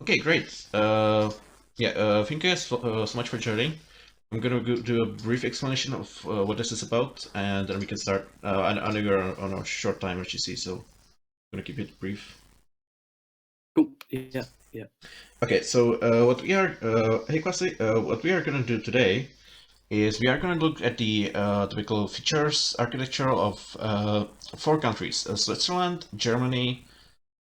Okay, great. Thank you guys so much for joining. I'm gonna do a brief explanation of what this is about, and then we can start. I know you're on a short time, as you see, so I'm gonna keep it brief. Cool. Yeah. Okay, so what we are, hey Kwasi, what we are gonna do today is we are gonna look at the typical features, architecture of four countries: Switzerland, Germany,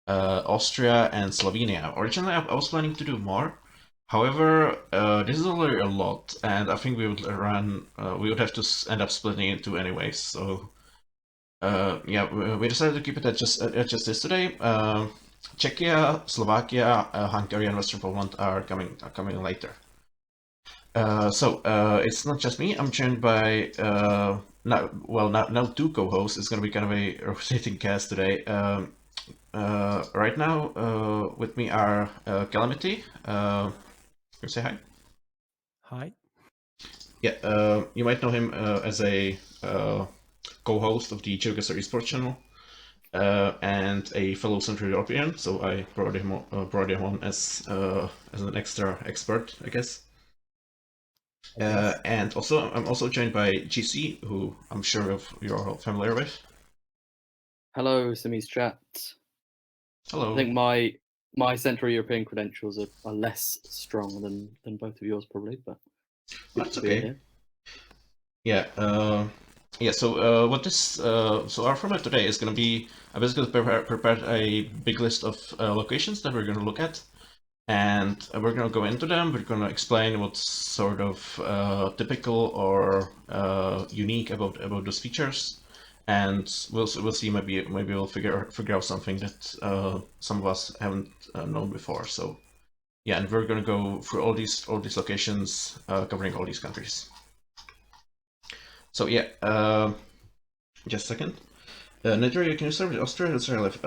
Austria, and Slovenia. Originally, I was planning to do more. However, this is already a lot, and I think we would we would have to end up splitting it into anyways. So, yeah, we decided to keep it at just this today. Czechia, Slovakia, Hungary, and Western Poland are coming later. It's not just me. I'm joined by now two co-hosts. It's gonna be kind of a rotating cast today. Right now, with me are Calamity. Can you say hi? Hi. Yeah, you might know him as a co-host of the Geoguessr esports channel and a fellow Central European. So I brought him on as an extra expert, I guess. And also, I'm also joined by GC, who I'm sure you're all familiar with. Hello, Simi's chat. Hello. I think my Central European credentials are less strong than both of yours probably, but That's okay. Yeah. So our format today is going to be I basically prepared a big list of locations that we're going to look at, and we're going to go into them. We're going to explain what's sort of typical or unique about those features, and we'll see. Maybe we'll figure out something that some of us haven't known before. So yeah, and we're going to go through all these locations, covering all these countries. So yeah, just a second. Nigeria, can you start with Austria? That's where I live.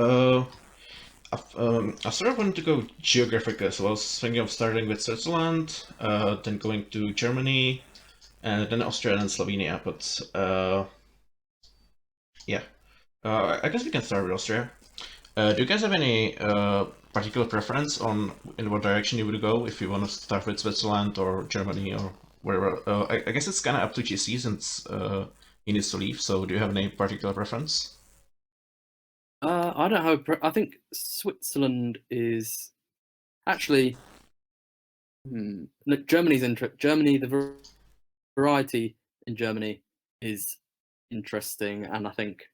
I sort of wanted to go geographical, so I was thinking of starting with Switzerland, then going to Germany, and then Austria and then Slovenia. But yeah, I guess we can start with Austria. Do you guys have any particular preference on in what direction you would go if you want to start with Switzerland or Germany or wherever? I guess it's kind of up to GC since he needs to leave. So do you have any particular preference? I don't have. I think Switzerland is actually. Look, Germany's Germany, the variety in Germany is interesting, and I think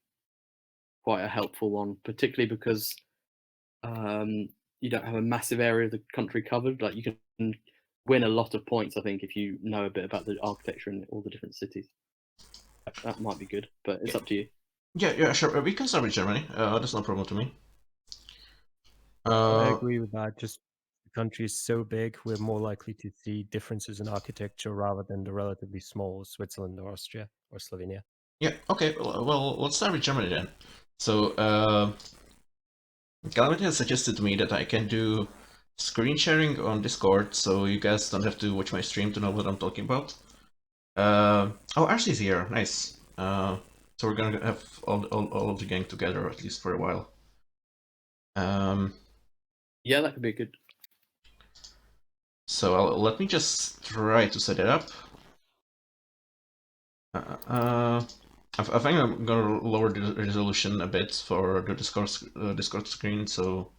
quite a helpful one, particularly because you don't have a massive area of the country covered. Like you can win a lot of points, I think, if you know a bit about the architecture in all the different cities. That might be good, but it's up to you. Yeah, sure. We can start with Germany. That's no problem to me. I agree with that. Just the country is so big, we're more likely to see differences in architecture rather than the relatively small Switzerland or Austria or Slovenia. Yeah, okay. Well, let's start with Germany then. So, Calamity has suggested to me that I can do screen sharing on Discord, so you guys don't have to watch my stream to know what I'm talking about. Oh, Ashley's here. Nice. So we're gonna have all of the gang together, at least for a while. Yeah, that could be good. So let me just try to set it up. I think I'm gonna lower the resolution a bit for the Discord screen, so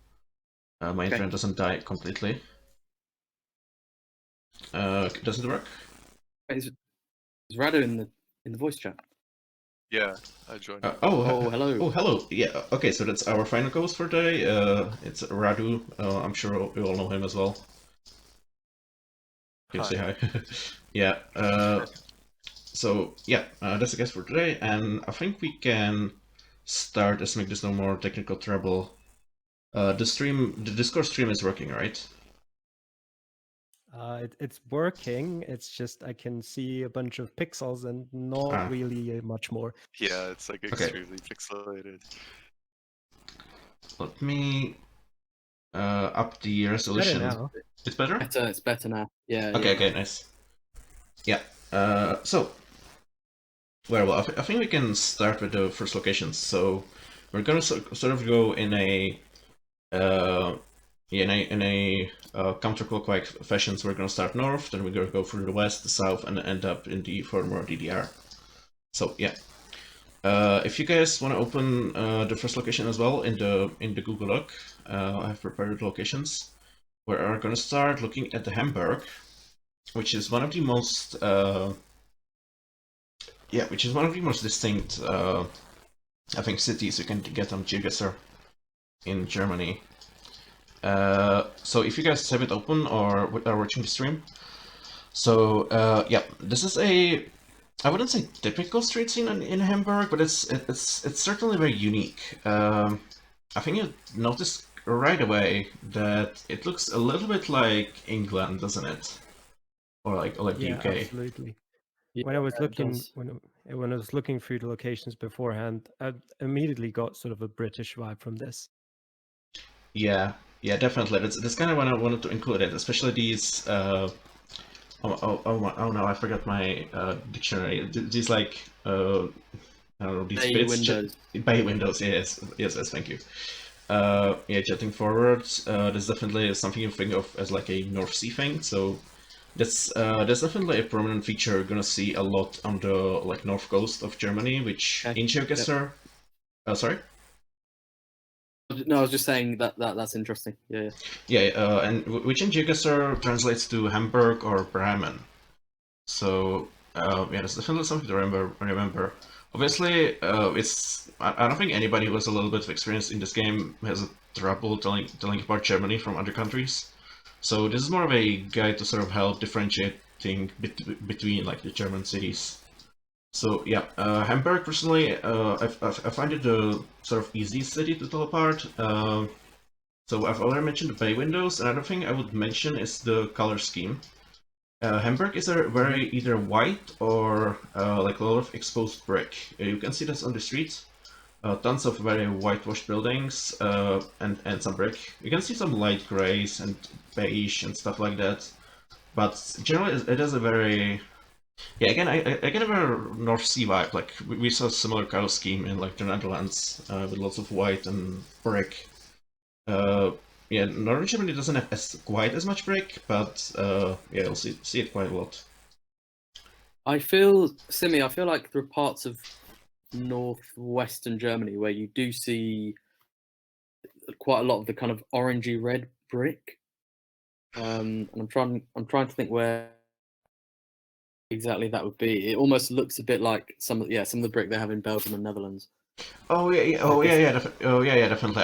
my internet doesn't die completely. Does it work? Is Radu in the voice chat? Yeah, I joined. Oh, hello. Oh, hello. Yeah. Okay, so that's our final host for today. It's Radu. I'm sure you all know him as well. Can you say hi? Yeah. So yeah, that's the guest for today, and I think we can start. Let's make this no more technical trouble. The Discord stream is working, right? It's working. It's just I can see a bunch of pixels and not really much more. Yeah, it's like extremely pixelated. Let me up the resolution. Better now. It's better? It's better now. Yeah. Okay, nice. Yeah. So, well, I think we can start with the first locations. So we're gonna sort of go in a in a counterclockwise fashion. So we're gonna start north, then we're gonna go through the west, the south, and end up in the former DDR. So yeah. If you guys want to open the first location as well in the Google Doc, I have prepared locations. We are going to start looking at the Hamburg, which is one of the most distinct I think cities you can get on Geoguessr in Germany. So if you guys have it open or are watching the stream, so yeah, this is I wouldn't say typical street scene in Hamburg, but it's certainly very unique. I think you notice right away that it looks a little bit like England, doesn't it? Or like the Yeah, UK. absolutely. Yeah, When I was it looking does. when I was looking through the locations beforehand, I immediately got sort of a British vibe from this. Yeah, definitely. That's kind of when I wanted to include it, especially these. Oh no! I forgot my dictionary. These like I don't know, these Bay bits. windows. Bay windows. Yes. Thank you. Yeah, jetting forwards. That's definitely something you think of as like a North Sea thing. So that's definitely a prominent feature you're gonna see a lot on the like north coast of Germany, which Okay. in Geoguessr. Sorry. No, I was just saying that's interesting. Yeah. Yeah, and which in Geoguessr translates to Hamburg or Bremen. So yeah, that's definitely something to remember. Obviously, I don't think anybody who has a little bit of experience in this game has trouble telling apart Germany from other countries. So this is more of a guide to sort of help differentiating between like the German cities. So yeah, Hamburg personally, I find it the sort of easy city to tell apart. So I've already mentioned the bay windows. Another thing I would mention is the color scheme. Hamburg is a very either white or like a lot of exposed brick. You can see this on the streets. Tons of very whitewashed buildings and some brick. You can see some light grays and beige and stuff like that. But generally, it is a very again, I get a very North Sea vibe. Like we saw a similar color scheme in like the Netherlands with lots of white and brick. Yeah, Northern Germany doesn't have quite as much brick, but yeah, you'll see it quite a lot. I feel like there are parts of northwestern Germany where you do see quite a lot of the kind of orangey red brick. And I'm trying to think where exactly that would be. It almost looks a bit like some of the brick they have in Belgium and Netherlands. Oh yeah. Definitely.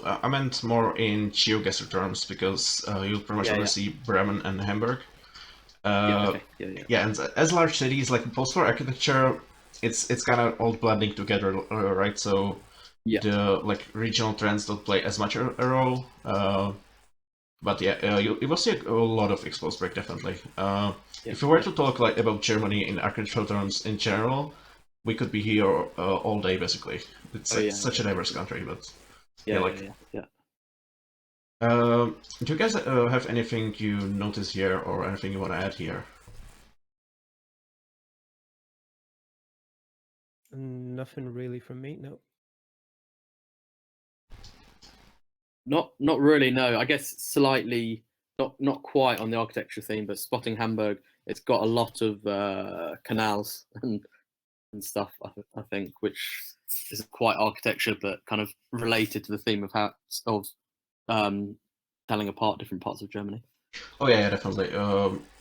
I meant more in Geoguessr terms because you'll pretty much only see Bremen and Hamburg. Yeah, and as large cities, like post-war architecture, it's kind of all blending together, right? So the like regional trends don't play as much a role. But yeah, you will see a lot of exposed brick, definitely. If we were to talk like about Germany in architectural terms in general, we could be here all day, basically. It's such a diverse country, but yeah. Do you guys have anything you notice here or anything you want to add here? Nothing really from me, no. Not really, no. I guess slightly, not quite on the architecture theme, but spotting Hamburg, it's got a lot of canals and stuff. I think, which is quite architecture, but kind of related to the theme of telling apart different parts of Germany. Oh yeah, definitely.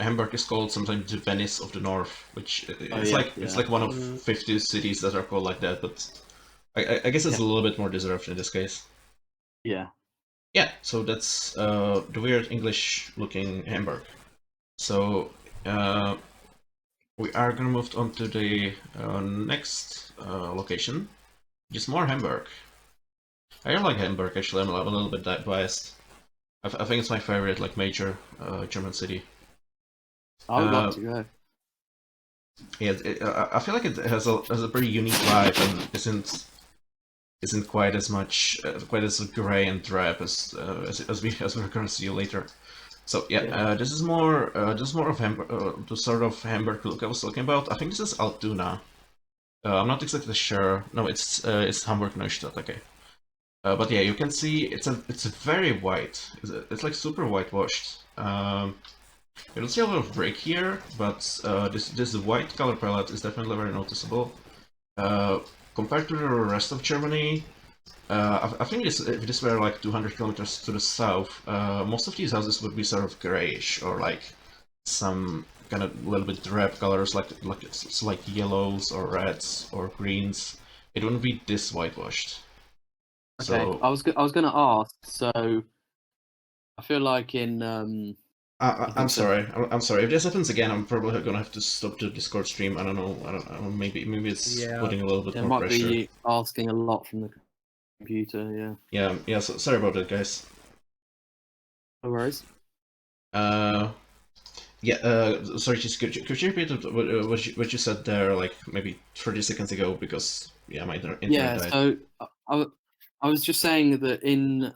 Hamburg is called sometimes the Venice of the North, which it's like one of 50 cities that are called like that. But I guess it's a little bit more deserved in this case. Yeah. Yeah, so that's the weird English-looking Hamburg. So we are gonna move on to the next location, which is more Hamburg. I really like Hamburg, actually. I'm a little bit biased. I think it's my favorite, like, major German city. I would like to go. Yeah, I feel like it has a pretty unique vibe and isn't quite as much quite as grey and drab as we're gonna see later. So yeah, this is more of Hamburg, the sort of Hamburg look I was talking about. I think this is Altona. I'm not exactly sure. No, it's Hamburg Neustadt. Okay. But yeah, you can see it's a very white. It's like super whitewashed. You don't see a lot of brick here, but this white color palette is definitely very noticeable. Compared to the rest of Germany, I think if this were like 200 kilometers to the south, most of these houses would be sort of grayish or like some kind of little bit drab colors, like yellows or reds or greens. It wouldn't be this whitewashed. Okay, So I was gonna ask. So I feel like in I'm sorry. I'm sorry. If this happens again, I'm probably gonna have to stop the Discord stream. I don't know. Maybe it's Yeah. putting a little bit it more might pressure. be asking a lot from the computer. Yeah. Yeah. So, sorry about that, guys. No worries. Yeah. Sorry. Just could you repeat what you said there, like maybe 30 seconds ago? Because yeah, my internet Yeah. died. So I was just saying that in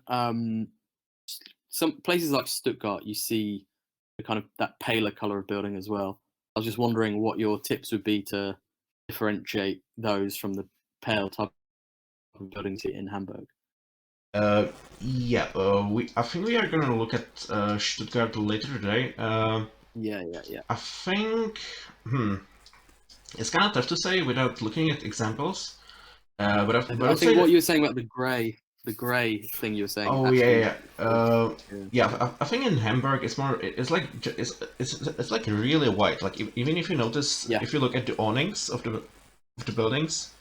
some places like Stuttgart, you see the kind of that paler color of building as well. I was just wondering what your tips would be to differentiate those from the pale type of buildings in Hamburg. Yeah. I think we are gonna look at Stuttgart later today. Yeah. I think. It's kind of tough to say without looking at examples. But I I would think say what you were saying about the grey thing you were saying. oh actually, yeah. I think in Hamburg it's more. It's like it's like really white. Like even if you notice, Yeah. if you look at the awnings of the buildings,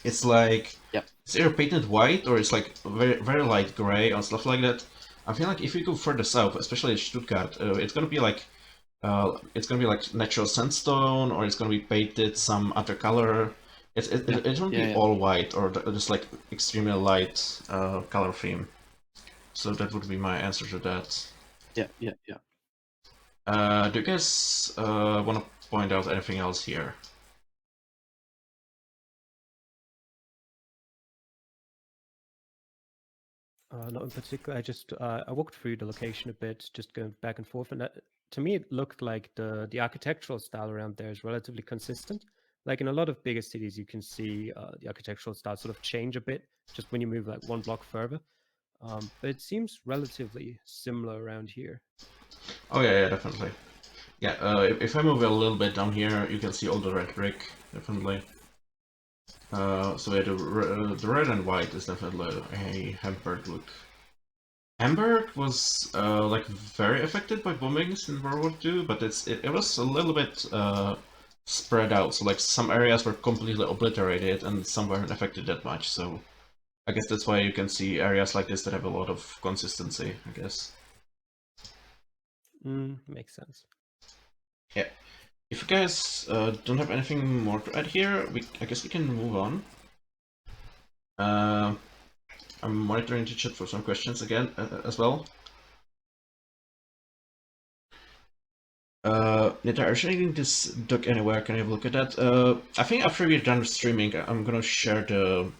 it's like Yep. it's either painted white or it's like very light gray or stuff like that. I feel like if you go further south, especially in Stuttgart, it's gonna be like natural sandstone, or it's gonna be painted some other color. It won't be all white or just like extremely light color theme. So that would be my answer to that. Yeah. Do you guys want to point out anything else here? Not in particular. I walked through the location a bit, just going back and forth, and to me it looked like the architectural style around there is relatively consistent. Like in a lot of bigger cities, you can see the architectural style sort of change a bit just when you move like one block further. But it seems relatively similar around here. Oh yeah, definitely. Yeah, if I move a little bit down here, you can see all the red brick, definitely. So yeah, the red and white is definitely a Hamburg look. Hamburg was like very affected by bombings in World War II, but it was a little bit spread out. So like some areas were completely obliterated and some weren't affected that much. So I guess that's why you can see areas like this that have a lot of consistency, I guess. Makes sense. Yeah. If you guys don't have anything more to add here, I guess we can move on. I'm monitoring the chat for some questions again as well. Nita, are you sharing this doc anywhere? Can you have a look at that? I think after we're done streaming, I'm gonna share the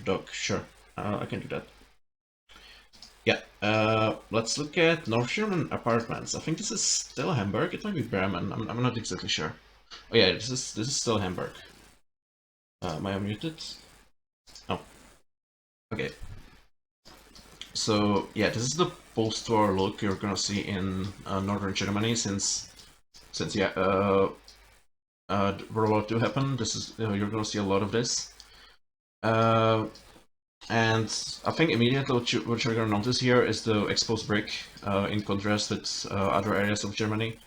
doc. Sure, I can do that. Yeah. Let's look at North German apartments. I think this is still Hamburg. It might be Bremen. I'm not exactly sure. Oh yeah, this is still Hamburg. Am I unmuted? Oh. Okay. So yeah, this is the post-war look you're gonna see in northern Germany since yeah, World War II happened. This is you're gonna see a lot of this, and I think immediately what you're gonna notice here is the exposed brick in contrast with other areas of Germany,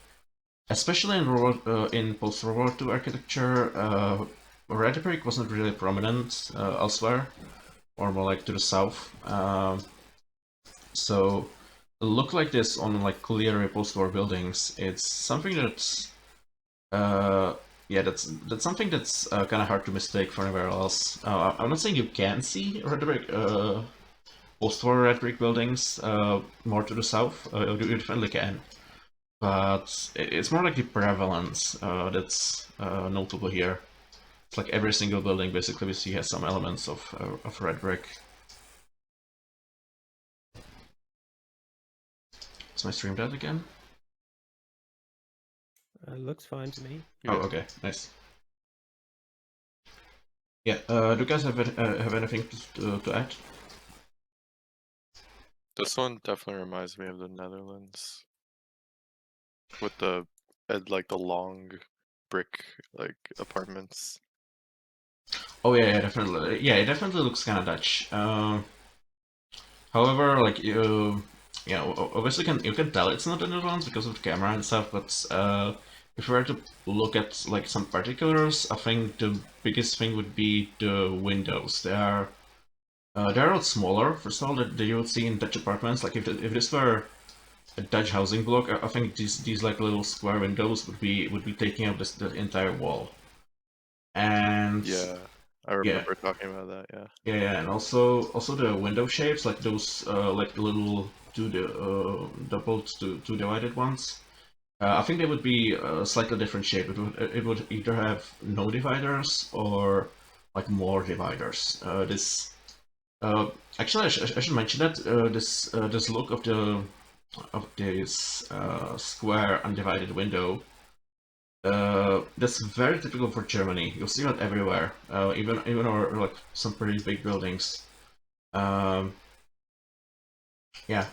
especially in post-World War II architecture. Red brick wasn't really prominent elsewhere, or more like to the south. So a look like this on like clear post-war buildings, it's something that's yeah, that's something that's kind of hard to mistake for anywhere else. I'm not saying you can see red brick post-war red brick buildings more to the south. You definitely can, but it's more like the prevalence that's notable here. It's like every single building basically we see has some elements of red brick. Is my stream dead again? Looks fine to me. Oh, okay, nice. Yeah. Do you guys have anything to add? This one definitely reminds me of the Netherlands. With the like the long brick like apartments. Oh yeah, definitely. Yeah, it definitely looks kind of Dutch. However, like yeah, obviously you can tell it's not the Netherlands because of the camera and stuff. But if we were to look at like some particulars, I think the biggest thing would be the windows. They're a lot smaller. First of all, that you would see in Dutch apartments. Like if this were a Dutch housing block, I think these like little square windows would be taking up the entire wall. And Yeah, I yeah, remember talking about that. Yeah. yeah, and also the window shapes, like those like the little doubled two divided ones. I think they would be a slightly different shape. It would either have no dividers or like more dividers. This actually I should mention that this look of this square undivided window. That's very typical for Germany. You'll see that everywhere, even or like some pretty big buildings. Um, yeah.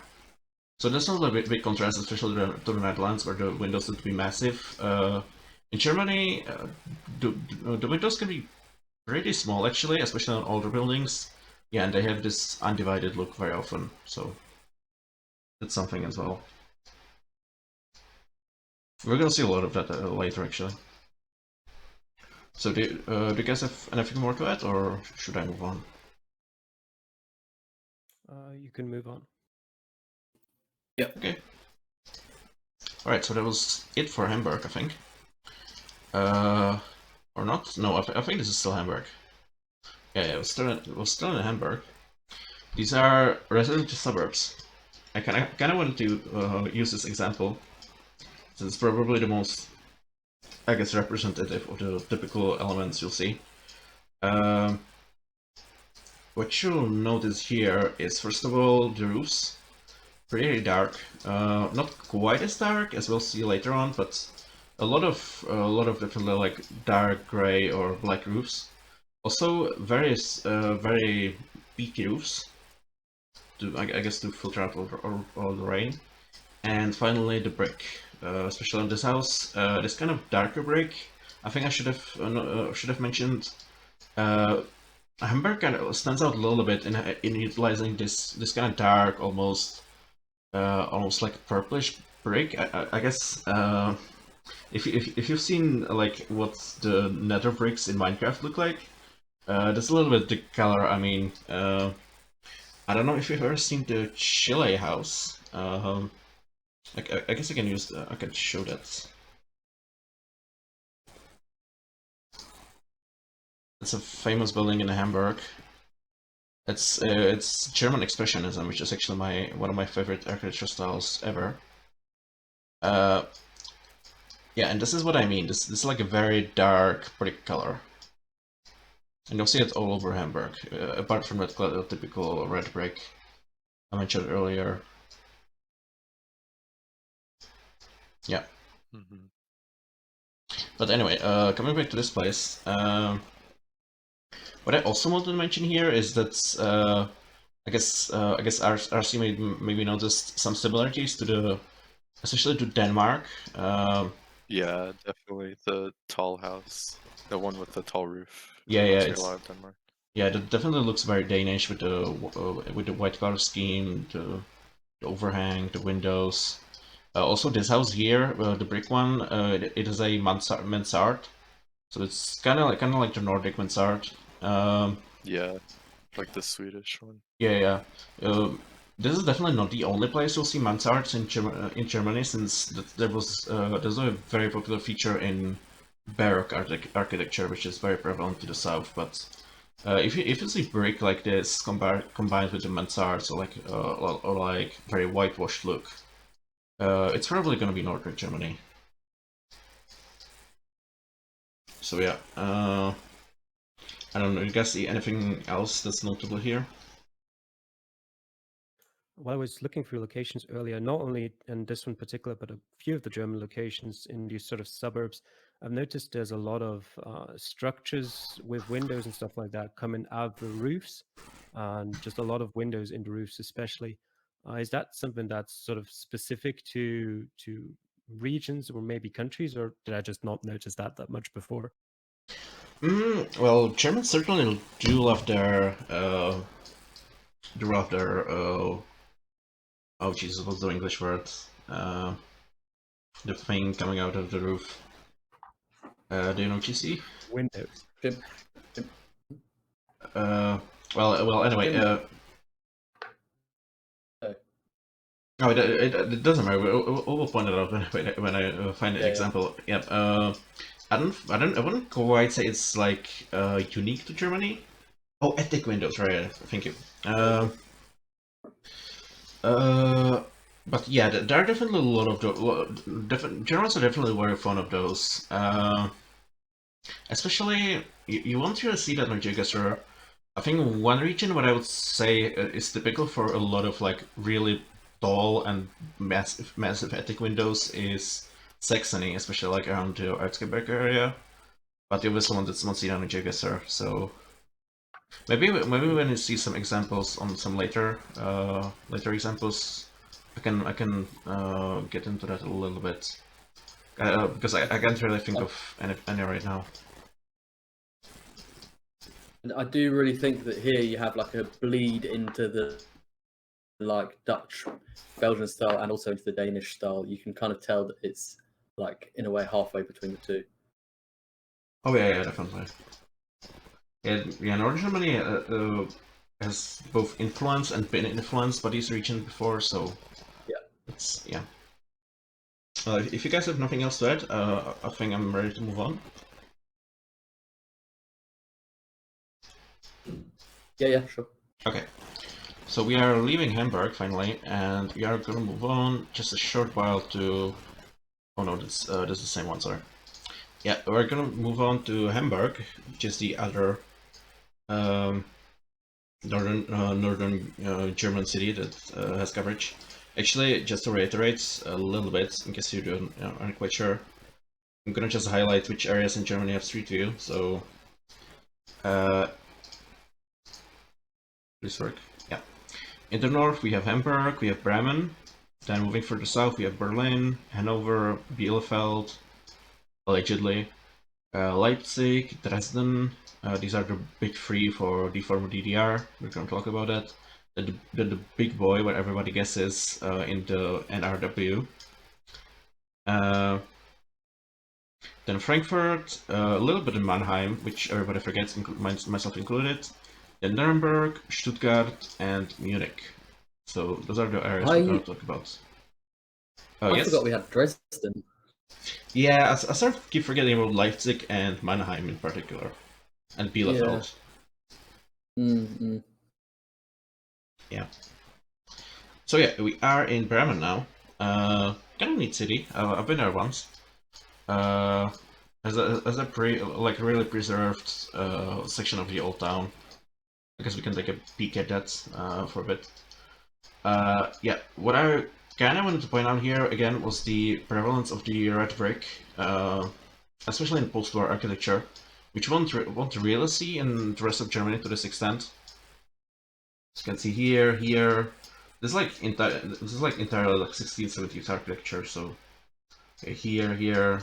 So that's not a big contrast, especially to the Netherlands, where the windows would be massive. In Germany, the windows can be pretty small actually, especially on older buildings. Yeah, and they have this undivided look very often. So that's something as well. We're gonna see a lot of that later, actually. So do you guys have anything more to add, or should I move on? You can move on. Yeah. Okay. Alright, so that was it for Hamburg, I think. Or not? No, I think this is still Hamburg. Yeah, it was still in Hamburg. These are residential suburbs. I kind of wanted to use this example, since it's probably the most, I guess, representative of the typical elements you'll see. What you'll notice here is, first of all, the roofs. Pretty dark. Not quite as dark as we'll see later on, but a lot of definitely like dark gray or black roofs. Also, various very peaky roofs, I guess to filter out all the rain. And finally, the brick, especially on this house, this kind of darker brick. I think I should have mentioned. Hamburg kind of stands out a little bit in utilizing this kind of dark, almost like a purplish brick. I guess if you've seen like what the nether bricks in Minecraft look like, that's a little bit the color. I mean, I don't know if you've ever seen the Chile house. I guess I can I can show that. It's a famous building in Hamburg. It's German expressionism, which is actually one of my favorite architecture styles ever. Yeah, and this is what I mean. This is like a very dark brick color. And you'll see it all over Hamburg, apart from that typical red brick I mentioned earlier. Yeah. Mm-hmm. But anyway, coming back to this place, what I also wanted to mention here is that I guess RC maybe noticed some similarities especially to Denmark. Yeah, definitely the tall house, the one with the tall roof. Yeah, Reminds me a lot of Denmark. yeah, it definitely looks very Danish with the white color scheme, the overhang, the windows. Also, this house here, the brick one, it is a mansard, so it's kind of like the Nordic mansard. Yeah, like the Swedish one. Yeah. This is definitely not the only place you'll see mansards in Germany, since there's a very popular feature in Baroque architecture, which is very prevalent to the south. But if you see brick like this combined with the mansards or like very whitewashed look, it's probably going to be northern Germany. So yeah, I don't know. You guys see anything else that's notable here? While I was looking through locations earlier, not only in this one particular, but a few of the German locations in these sort of suburbs, I've noticed there's a lot of structures with windows and stuff like that coming out of the roofs, and just a lot of windows in the roofs, especially. Is that something that's sort of specific to regions or maybe countries, or did I just not notice that much before? Well, Germans certainly do love their oh Jesus, what's the English word? The thing coming out of the roof. Do you know GC? Windows. Well, anyway. Oh, it doesn't matter. We'll point it out when I find an example. Yep. I wouldn't quite say it's like unique to Germany. Oh, attic windows, right? Thank you. But yeah, there are definitely a lot of those. Germans are definitely very fond of those. Especially, you won't really see that on Geoguessr. I think one region what I would say is typical for a lot of like really tall and massive attic windows is Saxony, especially like around the Erzgebirge area. But the obvious one that's not seen on Geoguessr, so maybe when you see some examples on some later examples, I can get into that a little bit because I can't really think of any right now. And I do really think that here you have like a bleed into the like Dutch, Belgian style and also into the Danish style. You can kind of tell that it's like in a way halfway between the two. Oh yeah, definitely. Yeah, Northern Germany has both influenced and been influenced by these regions before, so yeah. If you guys have nothing else to add, I think I'm ready to move on. Yeah, sure. Okay, so we are leaving Hamburg finally, and we are gonna move on just a short while to. Oh no, this is the same one. Sorry. Yeah, we're gonna move on to Hamburg, which is the other northern German city that has coverage. Actually, just to reiterate a little bit, in case you aren't quite sure, I'm gonna just highlight which areas in Germany have street view. So, this work? Yeah. In the north, we have Hamburg, we have Bremen. Then moving further south, we have Berlin, Hannover, Bielefeld, allegedly, Leipzig, Dresden. These are the big three for the former DDR. We're gonna talk about that. The big boy, where everybody guesses, in the NRW. Then Frankfurt, a little bit in Mannheim, which everybody forgets, myself included. Then Nuremberg, Stuttgart, and Munich. So those are the areas we're going to talk about. I forgot we had Dresden. Yeah, I sort of keep forgetting about Leipzig and Mannheim in particular. And Bielefeld. Yeah. Yeah. So yeah, we are in Bremen now. Kind of neat city. I've been there once. As a really preserved section of the old town. I guess we can take a peek at that for a bit. Yeah, what I kind of wanted to point out here again was the prevalence of the red brick, especially in post-war architecture, which we won't really see in the rest of Germany to this extent. As you can see here. This is like entirely like 16th, 17th architecture. So okay, here,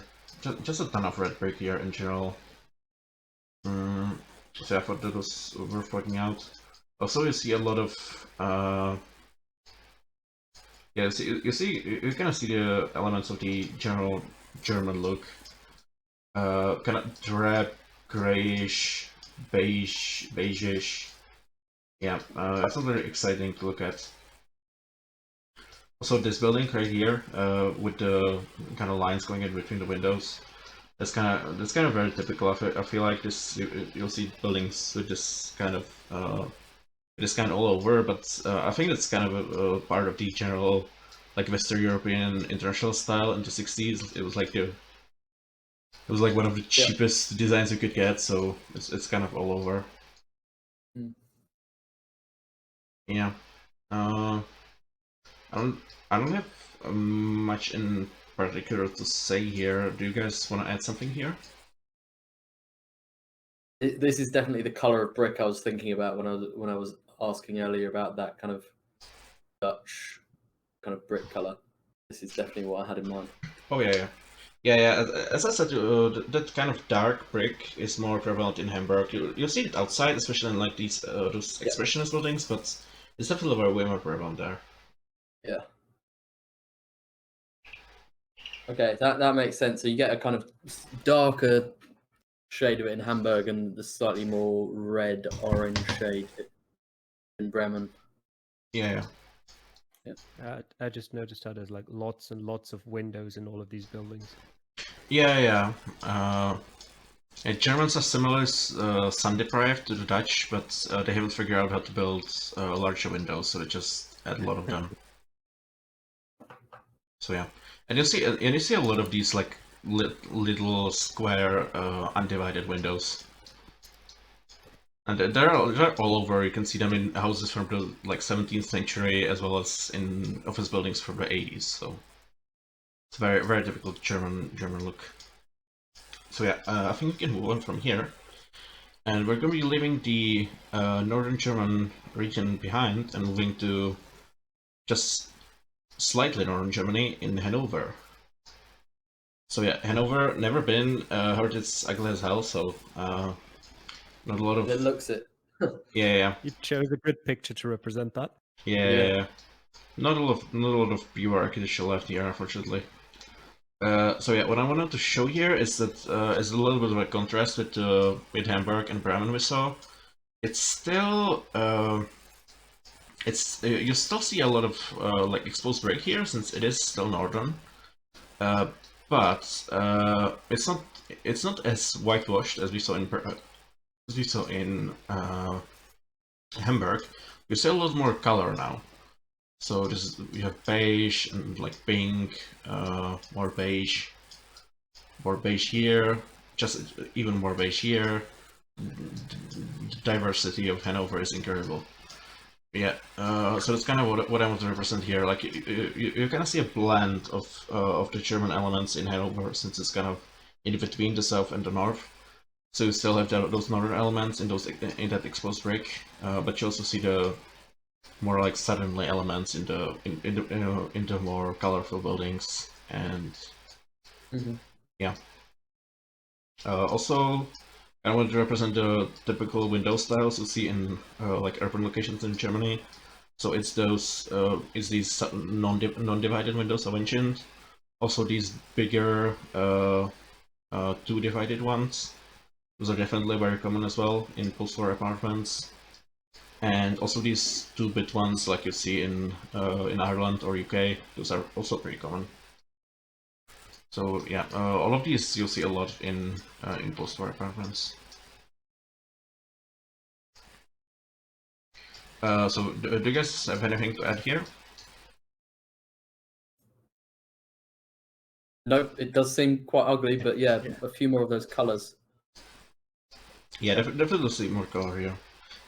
just a ton of red brick here in general. So I thought that was worth pointing out. Also, you see a lot of yeah. You kind of see the elements of the general German look. Kind of drab, grayish, beigeish. Yeah, it's not very exciting to look at. Also, this building right here, with the kind of lines going in between the windows, that's kind of very typical of it. I feel like this you'll see buildings with this kind of all over, but I think it's kind of a part of the general like Western European international style in the 60s. It was like one of the cheapest designs you could get, so it's kind of all over. Yeah. I don't have much in particular to say here. Do you guys want to add something here? This is definitely the color of brick I was thinking about when I was asking earlier about that kind of Dutch kind of brick color. This is definitely what I had in mind. Oh yeah. Yeah. As I said, that kind of dark brick is more prevalent in Hamburg. You'll see it outside, especially in like these those expressionist buildings, but it's definitely way more prevalent there. Yeah. Okay, that makes sense. So you get a kind of darker shade of it in Hamburg and the slightly more red orange shade in Bremen. Yeah. I just noticed how there's like lots and lots of windows in all of these buildings. Yeah. Germans are similarly sun deprived to the Dutch, but they haven't figured out how to build larger windows, so they just add a lot of them. So yeah, and you see a lot of these like little square undivided windows, and they're all over. You can see them in houses from the like 17th century as well as in office buildings from the 80s. So it's a very typical German look. So yeah, I think we can move on from here, and we're going to be leaving the northern German region behind and moving to just slightly northern Germany in Hannover. So yeah, Hannover, never been, heard it's ugly as hell, so not a lot of... It looks it. Yeah. You chose a good picture to represent that. Yeah. Not a lot of pure architecture left here, unfortunately. So yeah, what I wanted to show here is that is a little bit of a contrast with Hamburg and Bremen we saw. It's still you still see a lot of like exposed brick here since it is still northern, but it's not as whitewashed as we saw in Hamburg. We see a lot more color now. So we have beige and like pink, more beige here, just even more beige here. The diversity of Hanover is incredible. Yeah, so that's kind of what I want to represent here. Like you kind of see a blend of the German elements in Hanover, since it's kind of in between the south and the north. So you still have those northern elements in that exposed brick, but you also see the more like southerly elements in the more colorful buildings, and yeah. Also, I want to represent the typical window styles you see in like urban locations in Germany. So it's these non-divided windows I mentioned. Also these bigger two divided ones. Those are definitely very common as well in post-war apartments. And also these 2-bit ones, like you see in Ireland or UK, those are also pretty common. So yeah, all of these you'll see a lot in post-war apartments. So do you guys have anything to add here? No, it does seem quite ugly, but yeah, a few more of those colors. Yeah, definitely see more color here.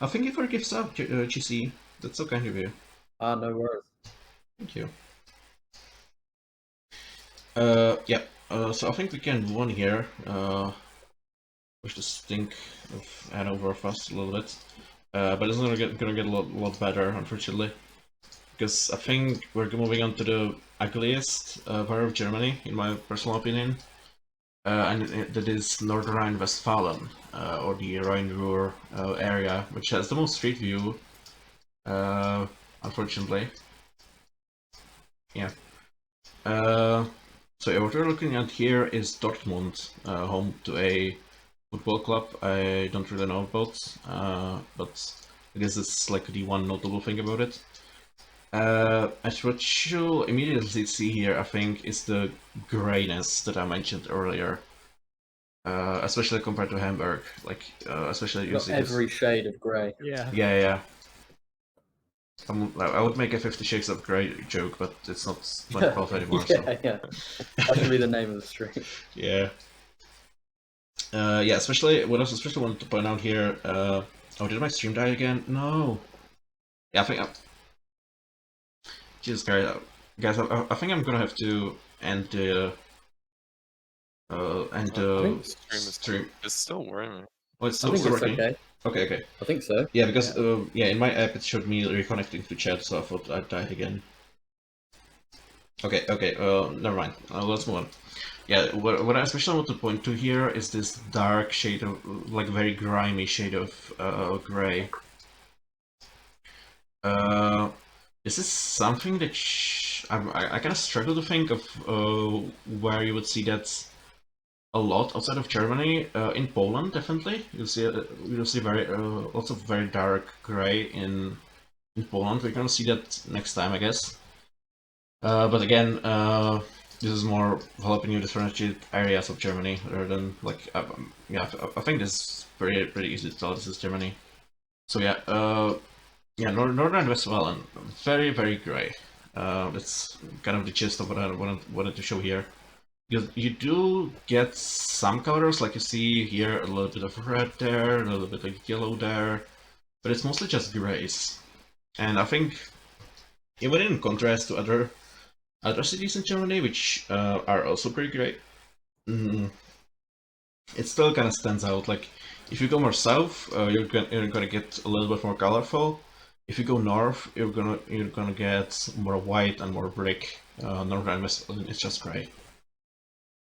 I think you forgive sub, GC. That's so kind of you. No worries. Thank you. Yeah. So I think we can move on here. We should just think of Hanover fast a little bit. But it's gonna get a lot better, unfortunately, because I think we're moving on to the ugliest part of Germany, in my personal opinion, and that is North Rhine-Westphalia, or the Rhine-Ruhr area, which has the most street view, unfortunately. Yeah. So what we're looking at here is Dortmund, home to a football club I don't really know about, but I guess it's like the one notable thing about it. As what you'll immediately see here, I think, is the grayness that I mentioned earlier, especially compared to Hamburg. Like, especially you see every shade of grey. Yeah. I would make a 50 Shades of Grey joke, but it's not 12 anymore. Yeah. That should be the name of the street. Yeah. Yeah, especially what I especially wanted to point out here. Oh, did my stream die again? No. Yeah, I think. Jesus Christ. guys, I think I'm gonna have to end the I think The stream is stream. it's still working. Oh, it's I think still it's working. okay. Okay. I think so. Yeah, because in my app it showed me reconnecting to chat, so I thought I'd died again. Okay. Never mind. Let's move on. Yeah, what I especially want to point to here is this dark shade of, like, very grimy shade of gray. This is something that I kind of struggle to think of where you would see that a lot outside of Germany. In Poland, definitely, you'll see very lots of very dark gray in Poland. We're gonna see that next time, I guess. But again, this is more helping you differentiate areas of Germany rather than like yeah. I think this is pretty easy to tell this is Germany. So yeah, yeah, Northern Westphalen, very gray. That's kind of the gist of what I wanted to show here. You do get some colors, like you see here, a little bit of red there, a little bit of yellow there, but it's mostly just grays. And I think, even in contrast to other cities in Germany, which are also pretty great, it still kind of stands out. Like, if you go more south, you're gonna get a little bit more colorful. If you go north, you're gonna get more white and more brick. Northern Westphalen is just gray.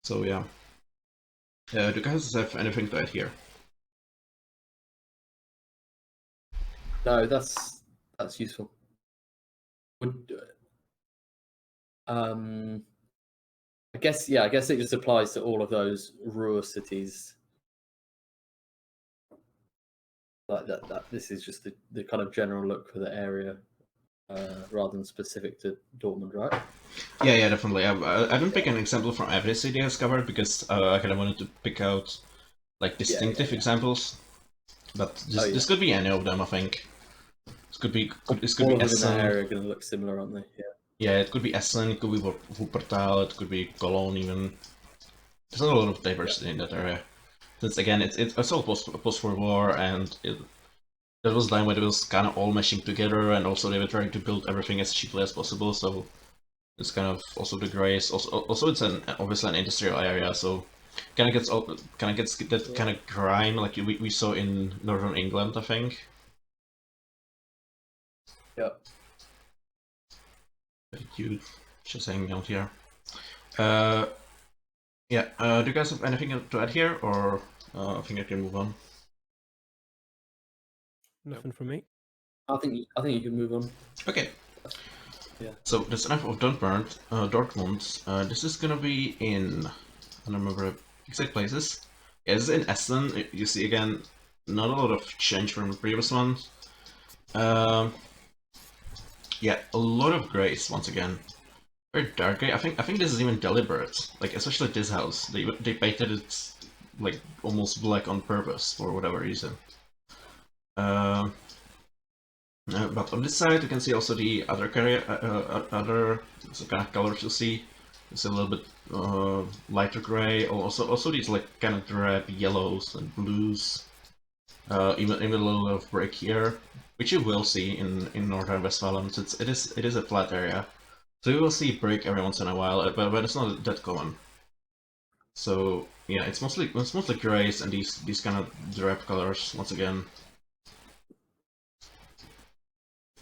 So yeah. Do you guys have anything to add here? No, that's useful. I guess it just applies to all of those Ruhr cities. Like that this is just the kind of general look for the area, rather than specific to Dortmund, right? Yeah, definitely. I didn't pick an example from every city I discovered because I kind of wanted to pick out like distinctive examples. But this could be any of them, I think. This could be All of them in that area are going to look similar, aren't they? Yeah. Yeah, it could be Essen, it could be Wuppertal, it could be Cologne even. There's not a lot of diversity in that area. Since again, it's all post-World War, and that was time when it was kind of all meshing together, and also they were trying to build everything as cheaply as possible. So it's kind of also the grace. Also it's obviously an industrial area, so kind of gets that kind of grime like we saw in northern England, I think. Yeah. Thank you, just hanging out here. Yeah, do you guys have anything to add here, or I think I can move on? Nothing from me. I think you can move on. Okay. Yeah. So the Snipe of Dortmund. This is gonna be in, I don't remember exact places. Yeah, this is in Essen. You see again, not a lot of change from the previous one. Yeah, a lot of grays once again. Very dark gray. I think this is even deliberate. Like, especially this house, they painted it like almost black on purpose for whatever reason. But on this side, you can see also the other kind of colors you see. It's a little bit lighter gray. Also these like kind of drab yellows and blues. Even a little of brick here, which you will see in Northern Westphalen. Since it is a flat area. So you will see brick every once in a while, but it's not that common. So yeah, it's mostly grays and these kind of drab colors once again.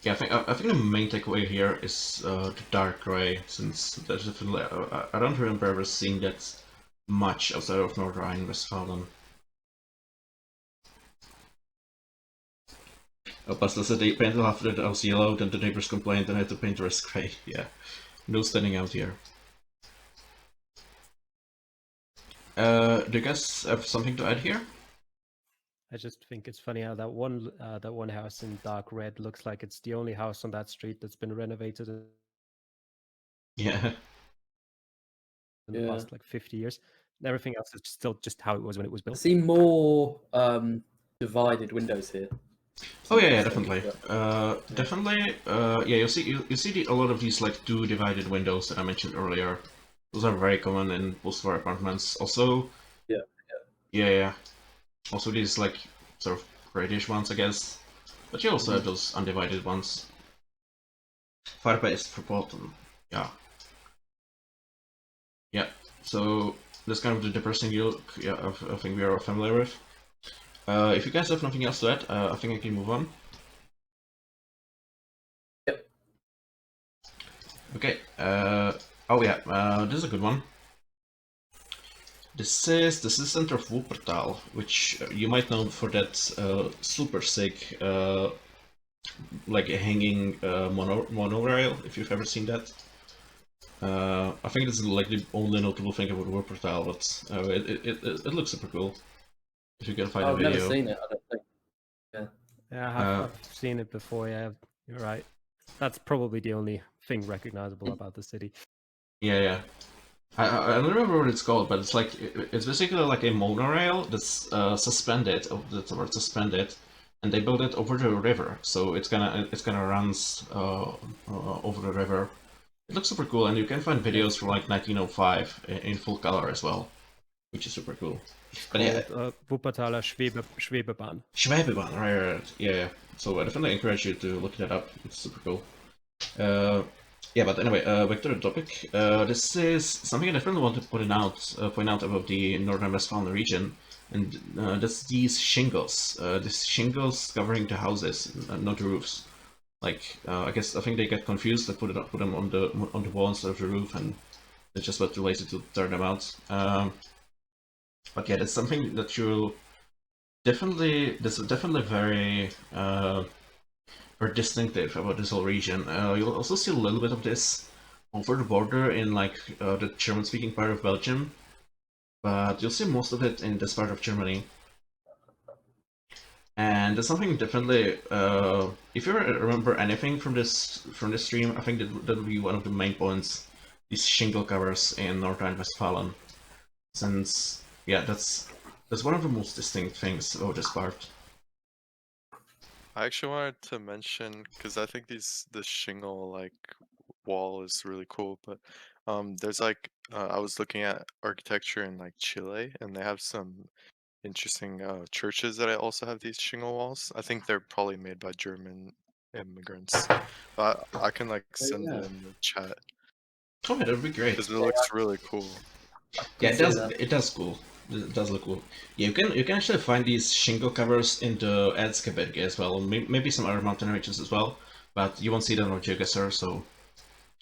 Yeah, I think the main takeaway here is the dark gray, since there's definitely I don't remember ever seeing that much outside of North Rhine-Westphalen. Oh, Pastor said they painted after the house yellow, then the neighbors complained and I had to paint the rest gray. Yeah. No standing out here. Do you guys have something to add here? I just think it's funny how that one house in dark red looks like it's the only house on that street that's been renovated in Yeah. the past like 50 years. And everything else is still just how it was when it was I built. see more divided windows here. Oh yeah, definitely. Definitely. Yeah, you see a lot of these like two divided windows that I mentioned earlier. Those are very common in post-war apartments. Also. Yeah. Also these like sort of grayish ones, I guess. But you also have those undivided ones. Farbe ist verboten. Yeah. Yeah. So that's kind of the depressing look. Yeah, I think we are familiar with. If you guys have nothing else to add, I think I can move on. Yep. Okay. Oh yeah. This is a good one. This is the center of Wuppertal, which you might know for that super sick, like a hanging monorail. If you've ever seen that. I think this is like the only notable thing about Wuppertal, but it looks super cool. If you can find a I've video. never seen it, I don't think. Yeah, I've seen it before. Yeah, you're right. That's probably the only thing recognizable about the city. Yeah. I don't remember what it's called, but it's like it's basically like a monorail that's suspended. That's the word, suspended, and they build it over the river, so it's gonna runs over the river. It looks super cool, and you can find videos from like 1905 in full color as well, which is super cool. But yeah, Wuppertaler Schwebebahn. Schwebebahn, right. Yeah. So I definitely encourage you to look that up. It's super cool. Yeah, but anyway, back to the topic. This is something I definitely want to point out about the Northern Westphalian region, and that's these shingles. These shingles covering the houses, not the roofs. Like, I think they get confused. They put them on the wall instead of the roof, and they're just about too lazy to turn them out. But yeah, that's something that you definitely. That's definitely very distinctive about this whole region. You'll also see a little bit of this over the border in like the German-speaking part of Belgium, but you'll see most of it in this part of Germany. And there's something definitely. If you remember anything from this stream, I think that would be one of the main points. These shingle covers in North Rhine-Westphalen, since yeah, that's one of the most distinct things about this part. I actually wanted to mention, because I think the shingle like wall is really cool, but there's like I was looking at architecture in like Chile, and they have some interesting churches that also have these shingle walls. I think they're probably made by German immigrants, but I can like send it in the chat Oh, yeah, that would be great. because it looks really cool. Yeah, Can see that. it does cool. It does look cool. Yeah, you can actually find these shingle covers in the Erzgebirge as well, maybe some other mountain ranges as well, but you won't see them on Geoguessr. So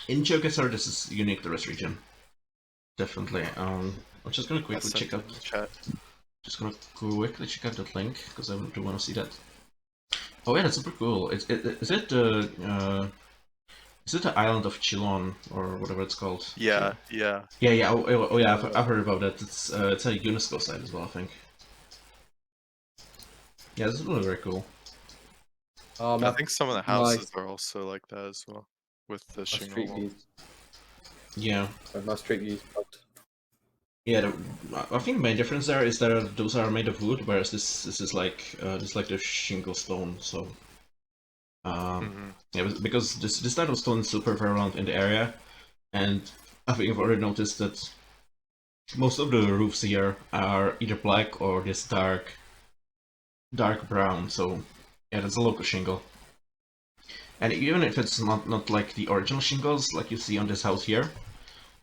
in Geoguessr, this is unique to this region. Definitely. I'm just gonna quickly check out. Chat. Just gonna quickly check out that link because I do want to see that. Oh yeah, that's super cool. Is it the island of Chilon or whatever it's called? Yeah. Yeah. Oh yeah, I've heard about that. It's a UNESCO site as well, I think. Yeah, this is really very cool. I think some of the houses are also like that as well, with the My shingle street wall. views. Yeah. Sorry, my street views bugged. Yeah, I think the main difference there is that those are made of wood, whereas this is like the shingle stone. So, yeah, because this type of stone is super prevalent in the area, and I think I've already noticed that most of the roofs here are either black or this dark brown. So, yeah, that's a local shingle. And even if it's not like the original shingles like you see on this house here,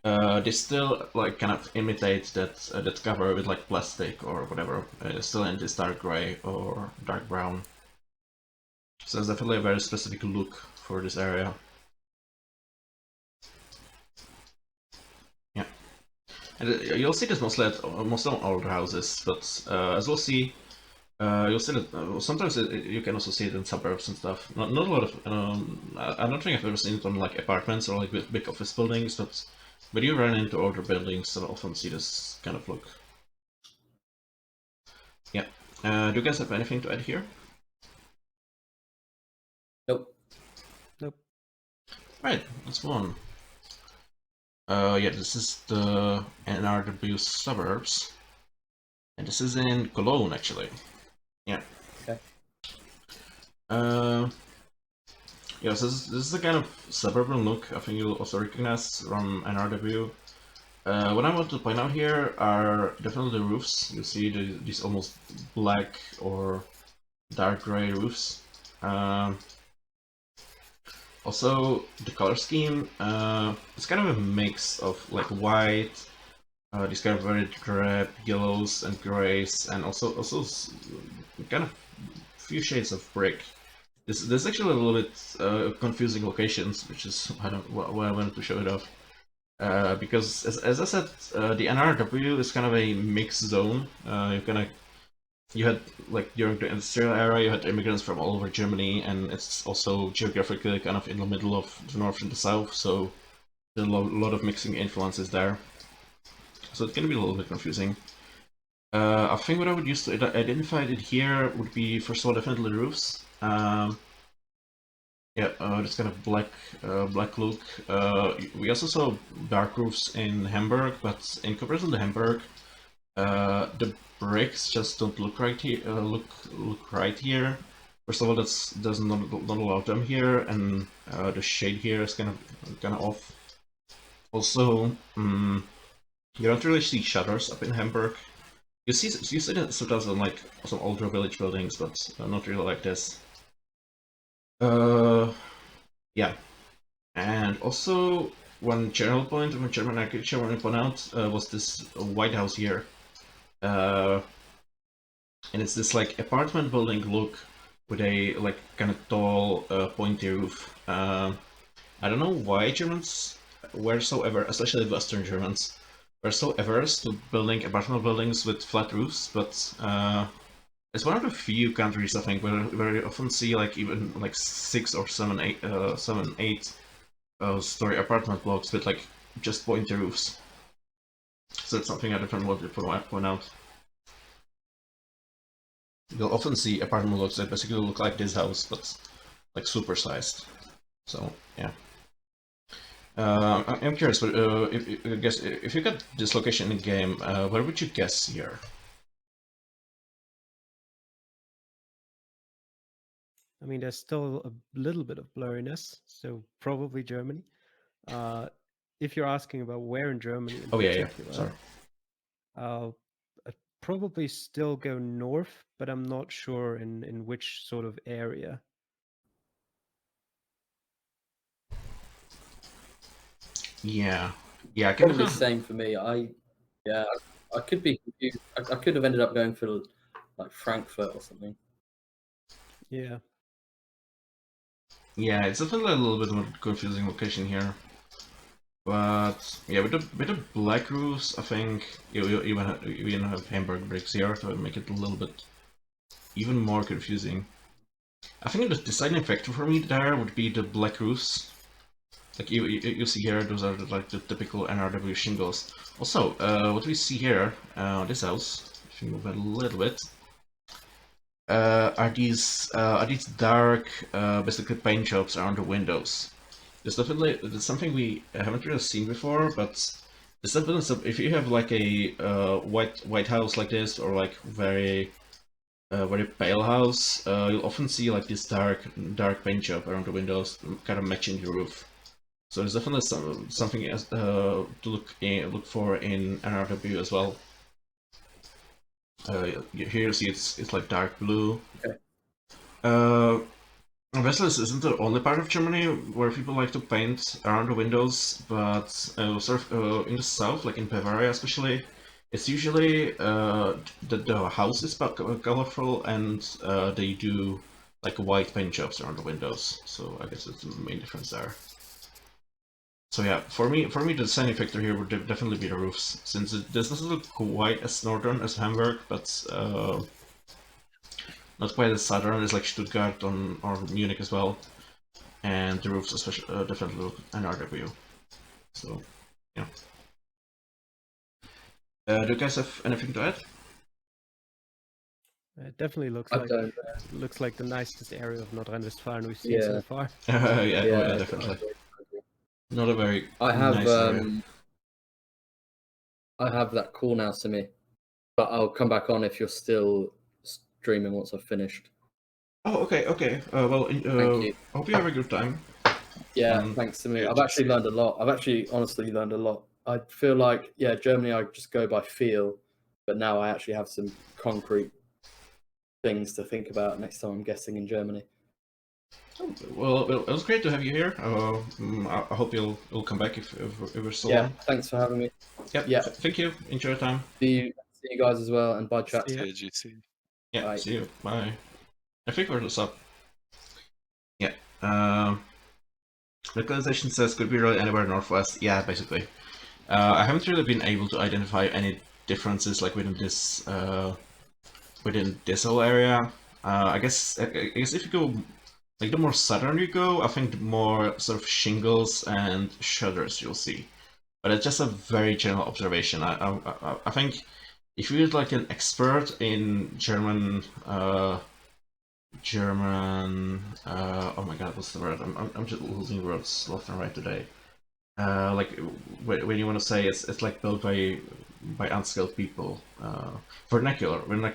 they still like kind of imitate that cover with like plastic or whatever, still in this dark gray or dark brown. So it's definitely a very specific look for this area. Yeah, and you'll see this mostly at most of older houses, but as we'll see, you'll see that sometimes you can also see it in suburbs and stuff. Not a lot of. I don't think I've ever seen it on like apartments or like big office buildings, but when you run into older buildings, you'll often see this kind of look. Yeah. Do you guys have anything to add here? Nope. Right, let's move on. Yeah, this is the NRW suburbs, and this is in Cologne actually. Yeah. Okay. Yeah, so this is the kind of suburban look I think you'll also recognize from NRW. What I want to point out here are definitely the roofs. You see these almost black or dark gray roofs. Also, the color scheme, it's kind of a mix of like white, these kind of very drab yellows and grays, and also kind of few shades of brick. There's actually a little bit confusing locations, which is why I wanted to show it off. Because as I said, the NRW is kind of a mixed zone. You had like during the industrial era, you had immigrants from all over Germany, and it's also geographically kind of in the middle of the north and the south, so there's a lot of mixing influences there. So it's gonna be a little bit confusing. I think what I would use to identify it here would be, first of all, definitely roofs. This kind of black look. We also saw dark roofs in Hamburg, but in comparison to Hamburg, the bricks just don't look right here. Look right here. First of all, there's not a lot of them here, and the shade here is kind of off. Also, you don't really see shutters up in Hamburg. You see sometimes on like some older village buildings, but not really like this. Yeah, and also one general point of German architecture I want to point out was this White House here. And it's this like apartment building look with a like kind of tall, pointy roof. I don't know why Germans were so especially Western Germans, were so averse to building apartment buildings with flat roofs, but it's one of the few countries I think where you often see like even like 6 or 7, 8 story apartment blocks with like just pointy roofs. So that's something I definitely want to point out. You'll often see apartment blocks that basically look like this house, but like super sized. So yeah. I'm curious, but if you got this location in the game, where would you guess here? I mean, there's still a little bit of blurriness, so probably Germany. If you're asking about where in Germany in particular, Sorry. I'd probably still go north, but I'm not sure in which sort of area. Yeah, I can Probably the same for me. I could be confused. I could have ended up going for like Frankfurt or something. Yeah. Yeah, it's definitely a little bit of a confusing location here. But yeah, with the black roofs, I think you even have Hamburg bricks here to make it a little bit even more confusing. I think the deciding factor for me there would be the black roofs. Like you see here, those are like the typical NRW shingles. Also, what we see here, this house, if you move it a little bit, are these dark, basically paint jobs around the windows. There's something we haven't really seen before, but there's definitely if you have like a white house like this, or like very pale house, you'll often see like this dark paint job around the windows, kind of matching the roof. So there's definitely something to look for in NRW as well. Here you see it's like dark blue. Okay. Obviously, this isn't the only part of Germany where people like to paint around the windows, but sort of in the south, like in Bavaria especially, it's usually the house is colorful, and they do like white paint jobs around the windows. So I guess that's the main difference there. So yeah, for me the deciding factor here would definitely be the roofs, since this doesn't look quite as northern as Hamburg, but not quite as southern as like Stuttgart or Munich as well, and the roofs especially definitely look NRW. So yeah. Do you guys have anything to add? It definitely looks like the nicest area of Nordrhein-Westfalen we've seen so far. Yeah, definitely. Not a very I have nice area. I have that call now, Simi, but I'll come back on if you're still streaming once I've finished. Oh, okay. Well, Thank you. hope you have a good time. Yeah, thanks, Simi. I've actually learned a lot. I've actually honestly learned a lot. I feel like, Germany, I just go by feel, but now I actually have some concrete things to think about next time I'm guessing in Germany. Well, it was great to have you here. I hope you'll come back if we're still Yeah, on. thanks for having me. Yep. Yeah. Thank you. Enjoy your time. See you guys as well, and bye, chat. See ya. Yeah, GC. Yeah. Bye. See you. Bye. I think we're up. Yeah. Localization says could be really anywhere northwest. Yeah, basically. I haven't really been able to identify any differences like within this whole area. I guess if you go like the more southern you go, I think the more sort of shingles and shutters you'll see. But it's just a very general observation. I think if you're like an expert in German, oh my god, what's the word? I'm just losing words left and right today. Like when you want to say it's like built by unskilled people. Vernacular. When you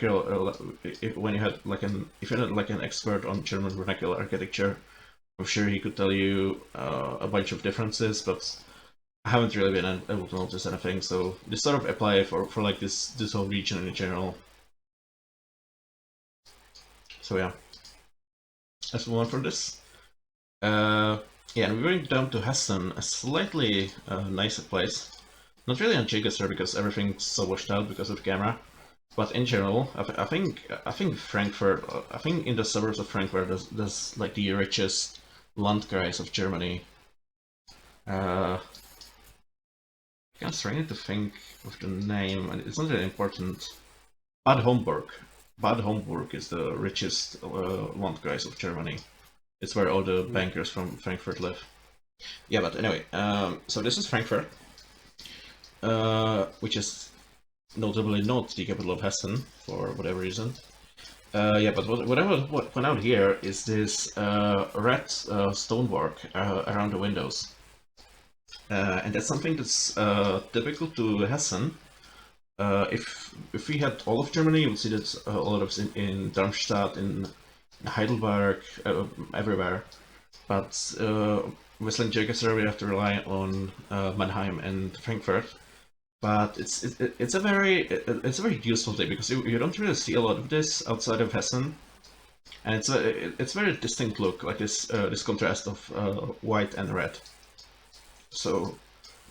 had like if you had like an expert on German vernacular architecture, I'm sure he could tell you a bunch of differences, but I haven't really been able to notice anything. So this sort of apply for like this whole region in general. So yeah, let's move on from this. Yeah, and we're going down to Hessen, a slightly nicer place. Not really on Geoguessr because everything's so washed out because of the camera, but in general, I think Frankfurt. I think in the suburbs of Frankfurt, there's like the richest Landkreis of Germany. I'm kind of struggling to think of the name, and it's not really important. Bad Homburg. Bad Homburg is the richest Landkreis of Germany. It's where all the bankers from Frankfurt live. Yeah, but anyway, so this is Frankfurt, which is notably not the capital of Hessen for whatever reason. Yeah, but what I want to point out here is this red stonework around the windows. And that's something that's typical to Hessen. If we had all of Germany, you would see that a lot of it in Darmstadt, in Heidelberg, everywhere. But with Geoguessr, we have to rely on Mannheim and Frankfurt. But it's a very useful thing because you don't really see a lot of this outside of Hessen, and it's a very distinct look, like this contrast of white and red. So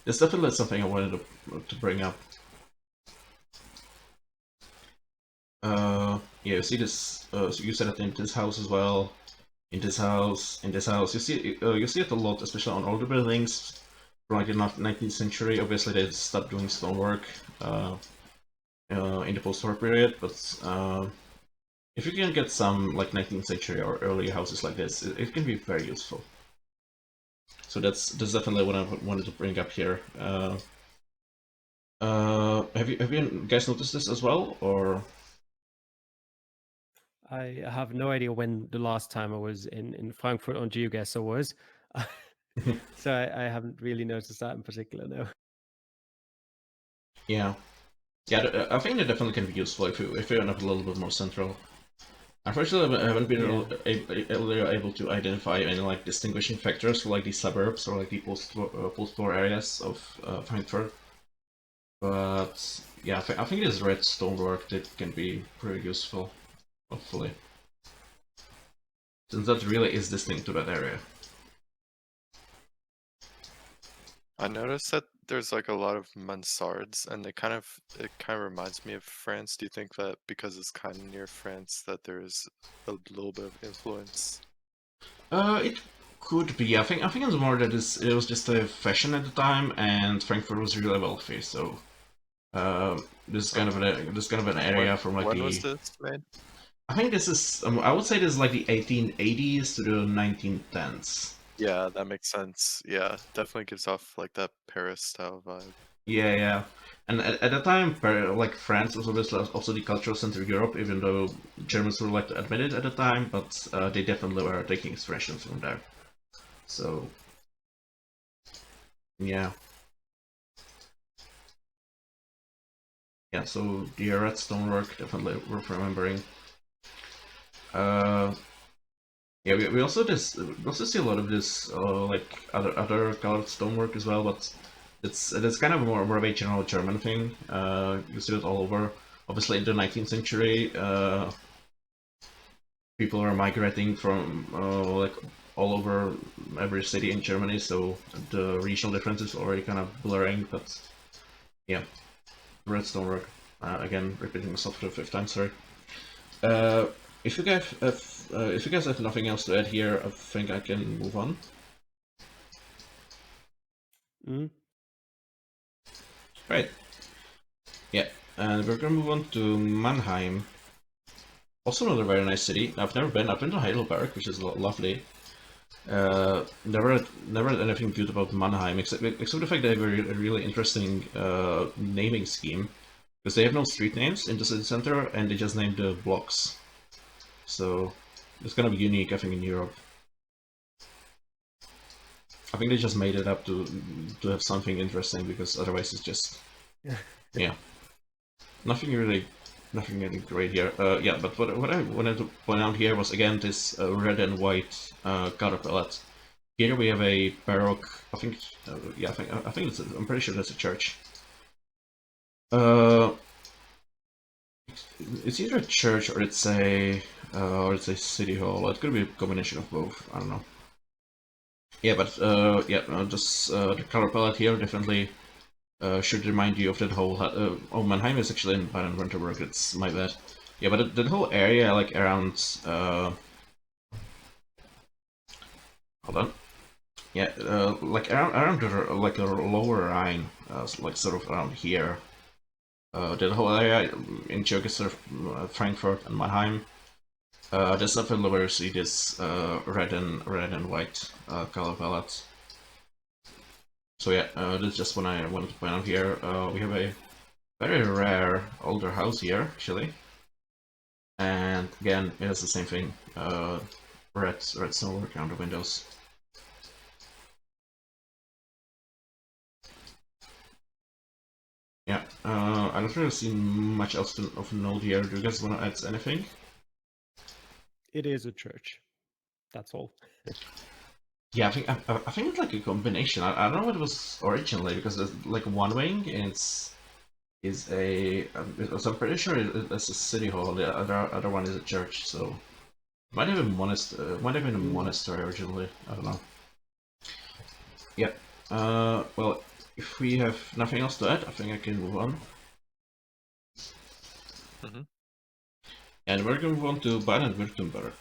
it's definitely something I wanted to bring up. Yeah, you see this. So you said it in this house as well. In this house. You see it a lot, especially on older buildings from like the 19th century. Obviously, they stopped doing stonework in the post-war period, but if you can get some like 19th century or early houses like this, it can be very useful. So that's definitely what I wanted to bring up here. Have you guys noticed this as well, or? I have no idea when the last time I was in Frankfurt on Geoguessr was. So I haven't really noticed that in particular, no. Yeah. Yeah, I think it definitely can be useful if you end up a little bit more central. Unfortunately, I haven't been able to identify any like distinguishing factors for like the suburbs or like the post-war areas of Frankfurt. But yeah, I think this red stonework that can be pretty useful, hopefully. Since that really is distinct to that area. I noticed that there's like a lot of mansards, and it kind of reminds me of France. Do you think that because it's kind of near France that there is a little bit of influence? It could be. I think it's more that it was just a fashion at the time, and Frankfurt was really wealthy. So this is kind of an area from like when was this made? I think this is. I would say this is like the 1880s to the 1910s. Yeah, that makes sense. Yeah, definitely gives off like that Paris style vibe. Yeah. And at the time, like France was obviously also the cultural center of Europe, even though Germans were like to admit it at the time, but they definitely were taking inspiration from there. So, yeah. Yeah, so the red stonework, definitely worth remembering. Yeah, we also see a lot of this like other colored stonework as well, but it's kind of more of a general German thing. You see it all over. Obviously, in the 19th century, people are migrating from like all over every city in Germany, so the regional difference is already kind of blurring, but yeah, redstone work. Again, repeating myself for the 5th time, sorry. If you guys have nothing else to add here, I think I can move on. Right. Yeah, and we're gonna move on to Mannheim. Also another very nice city. I've never been. I've been to Heidelberg, which is lovely. Never had anything good about Mannheim, except the fact they have a really interesting naming scheme, because they have no street names in the city center, and they just name the blocks. So it's gonna be unique, I think, in Europe. I think they just made it up to have something interesting, because otherwise it's just yeah, nothing really great here. Yeah, but what I wanted to point out here was again this red and white color palette. Here we have a Baroque. I think, yeah, I think it's. I'm pretty sure that's a church. It's either a church or it's a city hall. It could be a combination of both. I don't know. Yeah, but yeah, just the color palette here definitely should remind you of that whole. Oh, Mannheim is actually in Baden-Württemberg. It's my bad. Yeah, but that whole area, like around. Hold on. Yeah, like around the like the lower Rhine, like sort of around here. That whole area in Geoguessr, Frankfurt and Mannheim. There's definitely where you see this red and white color palette. So yeah, that's just what I wanted to point out here. We have a very rare older house here, actually. And again, it has the same thing. Red silver around the windows. Yeah, I don't really see much else of note here. Do you guys want to add anything? It is a church. That's all. Yeah, I think it's like a combination. I don't know what it was originally, because there's like one wing is a so I'm pretty sure it's a city hall. The other one is a church. So might have been a monastery originally. I don't know. Yeah. Well, if we have nothing else to add, I think I can move on. And we're going to move on to Baden-Württemberg.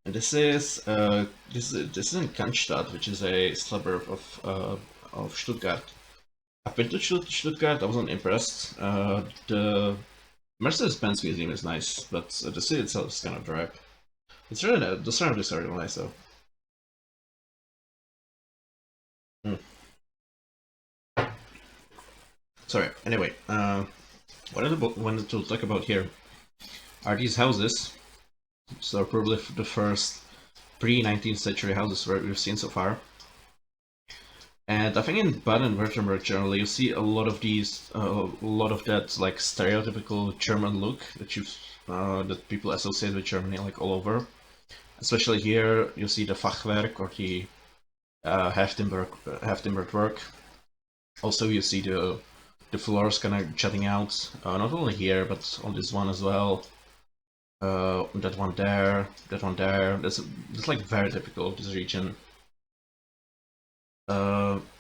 And this is in Cannstatt, which is a suburb of Stuttgart. I've been to Stuttgart. I wasn't impressed. The Mercedes-Benz Museum is nice, but the city itself is kind of dry. It's really the surroundings are really nice though. Sorry. Anyway, what I wanted to talk about here are these houses. So probably the first pre-19th century houses we've seen so far. And I think in Baden-Württemberg generally you see a lot of these, a lot of that like stereotypical German look that people associate with Germany like all over. Especially here you see the Fachwerk or the half-timbered work. Also you see the floors kind of jutting out, not only here but on this one as well. That one there, that one there. That's like very typical of this region.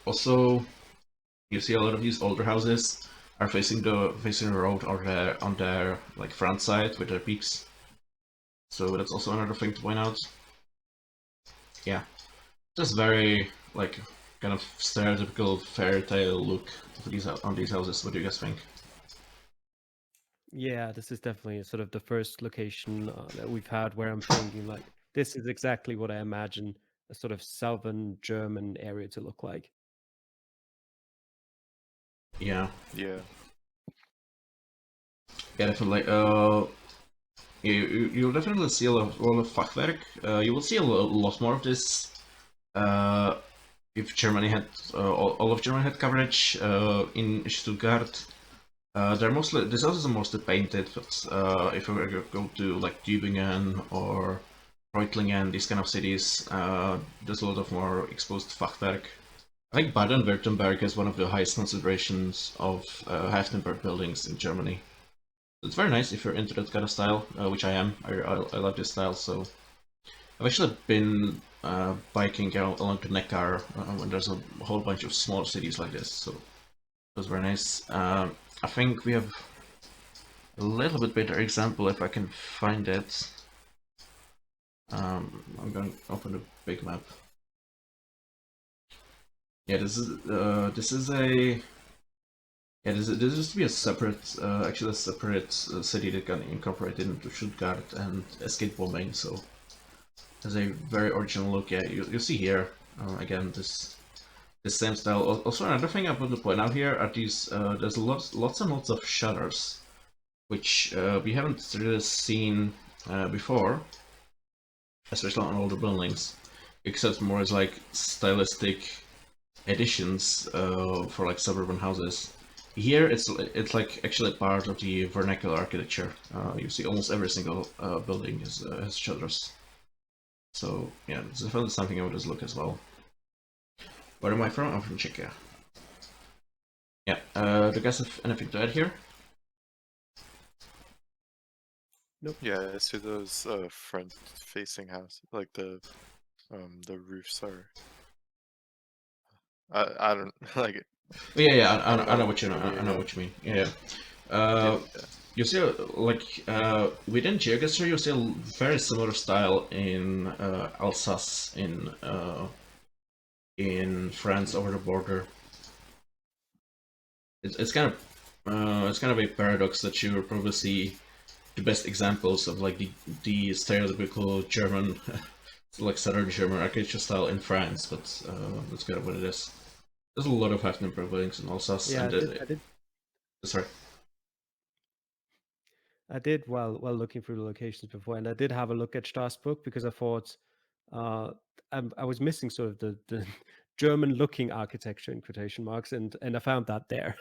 Also, you see a lot of these older houses are facing the road on their like front side with their peaks. So that's also another thing to point out. Yeah, just very like kind of stereotypical fairy tale look on these houses. What do you guys think? Yeah, this is definitely sort of the first location that we've had where I'm thinking like this is exactly what I imagine a sort of southern German area to look like. Yeah. Yeah. Yeah, definitely. You'll definitely see a lot of Fachwerk. You will see a lot more of this if Germany had all of Germany had coverage in Stuttgart. These houses are mostly painted, but if we were to go to like Tübingen or Reutlingen, these kind of cities, there's a lot of more exposed Fachwerk. I think Baden-Württemberg is one of the highest concentrations of half-timbered buildings in Germany. It's very nice if you're into that kind of style, which I am. I love this style, so I've actually been biking out along the Neckar when there's a whole bunch of small cities like this, so it was very nice. I think we have a little bit better example if I can find it. I'm going to open the big map. Yeah, this is a this used to be a separate, actually a separate city that got incorporated into Stuttgart and escaped bombing. So there's a very original look. Yeah, you see here again this same style. Also, another thing I want to point out here are these. There's lots and lots of shutters, which we haven't really seen before, especially on older buildings, except more as like stylistic additions for like suburban houses. Here it's like actually part of the vernacular architecture. You see almost every single building has shutters. So yeah, it's definitely something I would just look as well. Where am I from? I'm from Czechia. Yeah, do you guys have anything to add here? Nope. Yeah, I see those front-facing houses, like the roofs are. I don't like it. Yeah, I know what you know. I know what you mean. Yeah. You see, like within Geoguessr, you see a very similar style in Alsace in France over the border. It's kind of a paradox that you will probably see the best examples of like the stereotypical German, like Southern German architecture style in France, but that's kind of what it is. There's a lot of half-number buildings in Alsace. Yeah, and I did. Sorry. I did while looking through the locations before, and I did have a look at Straßburg because I thought I was missing sort of the German-looking architecture in quotation marks, and I found that there.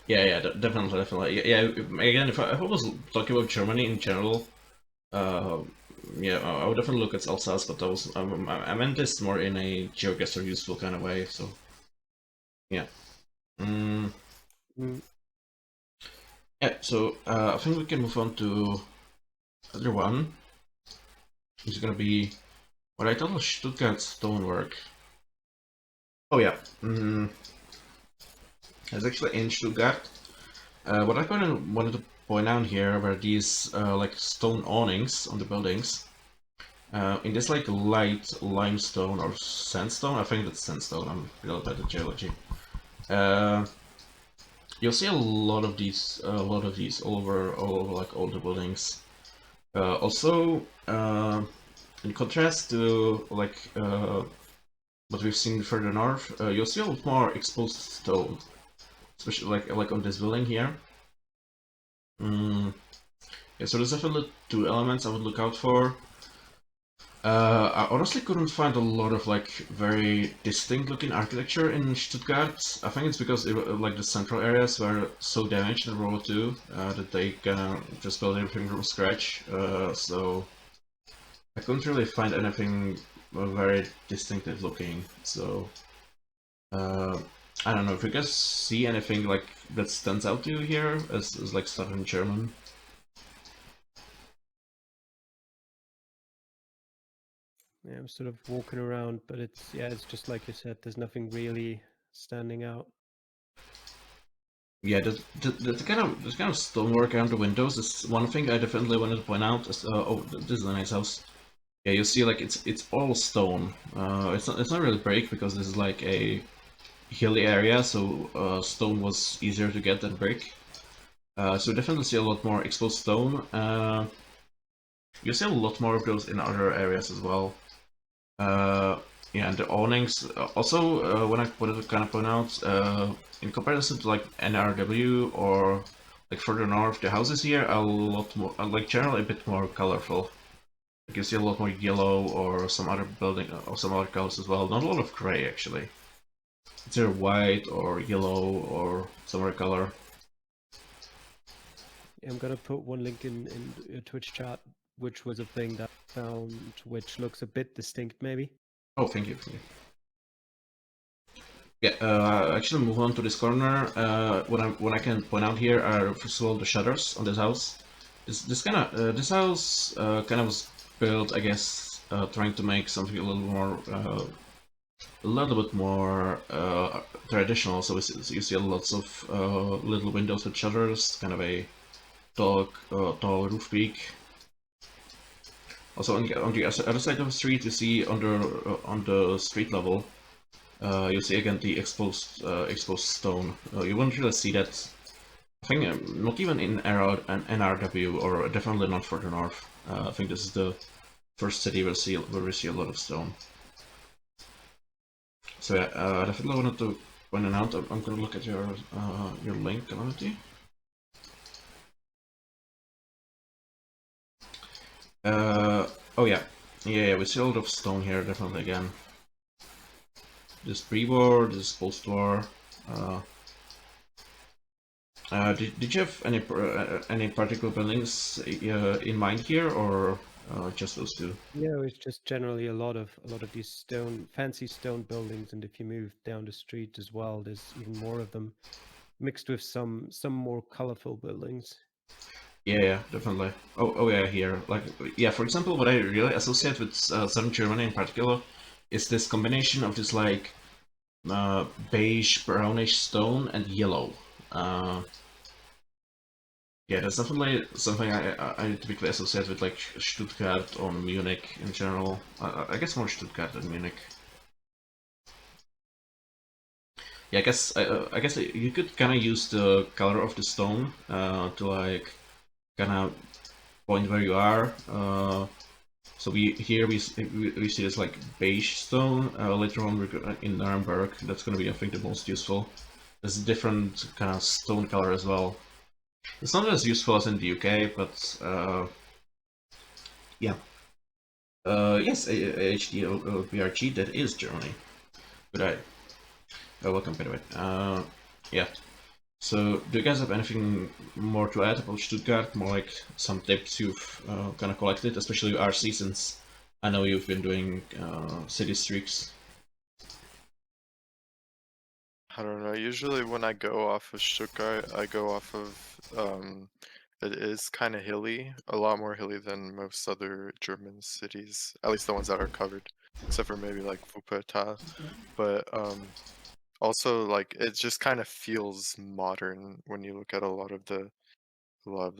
Yeah, definitely. Yeah, again, if I was talking about Germany in general, yeah, I would definitely look at Alsace, but I meant this more in a Geoguessr useful kind of way. So yeah. Yeah, so I think we can move on to other one. It's gonna be what I call Stuttgart stonework. Oh yeah, it's actually in Stuttgart. What I wanted to point out here were these like stone awnings on the buildings. In this like light limestone or sandstone, I think that's sandstone. I'm really bad at geology. You'll see a lot of these all over like all the buildings. Also, in contrast to like what we've seen further north, you'll see a lot more exposed stone, especially like on this building here. Yeah, so there's definitely two elements I would look out for. I honestly couldn't find a lot of like very distinct looking architecture in Stuttgart. I think it's because like the central areas were so damaged in World War II that they just built everything from scratch. So I couldn't really find anything very distinctive looking. So I don't know if you guys see anything like that stands out to you here as like Southern German. Yeah, I'm sort of walking around, but it's just like you said. There's nothing really standing out. Yeah, the kind of stonework around the windows is one thing I definitely wanted to point out. Oh, this is a nice house. Yeah, you see, like it's all stone. It's not really brick because this is like a hilly area, so stone was easier to get than brick. So definitely see a lot more exposed stone. You see a lot more of those in other areas as well. Yeah, and the awnings. Also, when I wanted to kind of point out, in comparison to like NRW or like further north, the houses here are a lot more, like generally a bit more colorful. Like you see a lot more yellow or some other building or some other colors as well. Not a lot of gray actually. It's either white or yellow or some other color. I'm gonna put one link in your Twitch chat, which was a thing that I found, which looks a bit distinct, maybe. Oh, thank you. Yeah, actually move on to this corner. What I can point out here are first of all the shutters on this house. This house kind of was built, I guess, trying to make something a little bit more traditional. So you see lots of little windows with shutters, kind of a tall roof peak. Also on the other side of the street, you see on the street level, you see again the exposed stone. You won't really see that. I think not even in NRW, or definitely not further north. I think this is the first city where we see a lot of stone. So yeah, I definitely wanted to point it out. I'm gonna look at your link, Calamity. Oh yeah, we see a lot of stone here, definitely again. This pre-war, this post-war. Did you have any particular buildings in mind here, or just those two? Yeah, it's just generally a lot of these fancy stone buildings, and if you move down the street as well, there's even more of them, mixed with some more colorful buildings. Yeah, definitely. Oh yeah, here. Like, yeah, for example, what I really associate with Southern Germany in particular is this combination of this like beige, brownish stone and yellow. Yeah, that's definitely something I typically associate with like Stuttgart or Munich in general. I guess more Stuttgart than Munich. Yeah, I guess you could kind of use the color of the stone to like kind of point where you are. So we see this like beige stone. Later on in Nuremberg, that's gonna be I think the most useful. There's a different kind of stone color as well. It's not as useful as in the UK, but yeah. Yes, HDBRG, that is Germany. Good eye. Welcome, by the way. Yeah. So, do you guys have anything more to add about Stuttgart? More like some tips you've kind of collected, especially RC, since I know you've been doing city streaks. I don't know. Usually when I go off of Stuttgart, I go off of it is kind of hilly, a lot more hilly than most other German cities, at least the ones that are covered, except for maybe like Wuppertal. But also like it just kind of feels modern when you look at a lot of the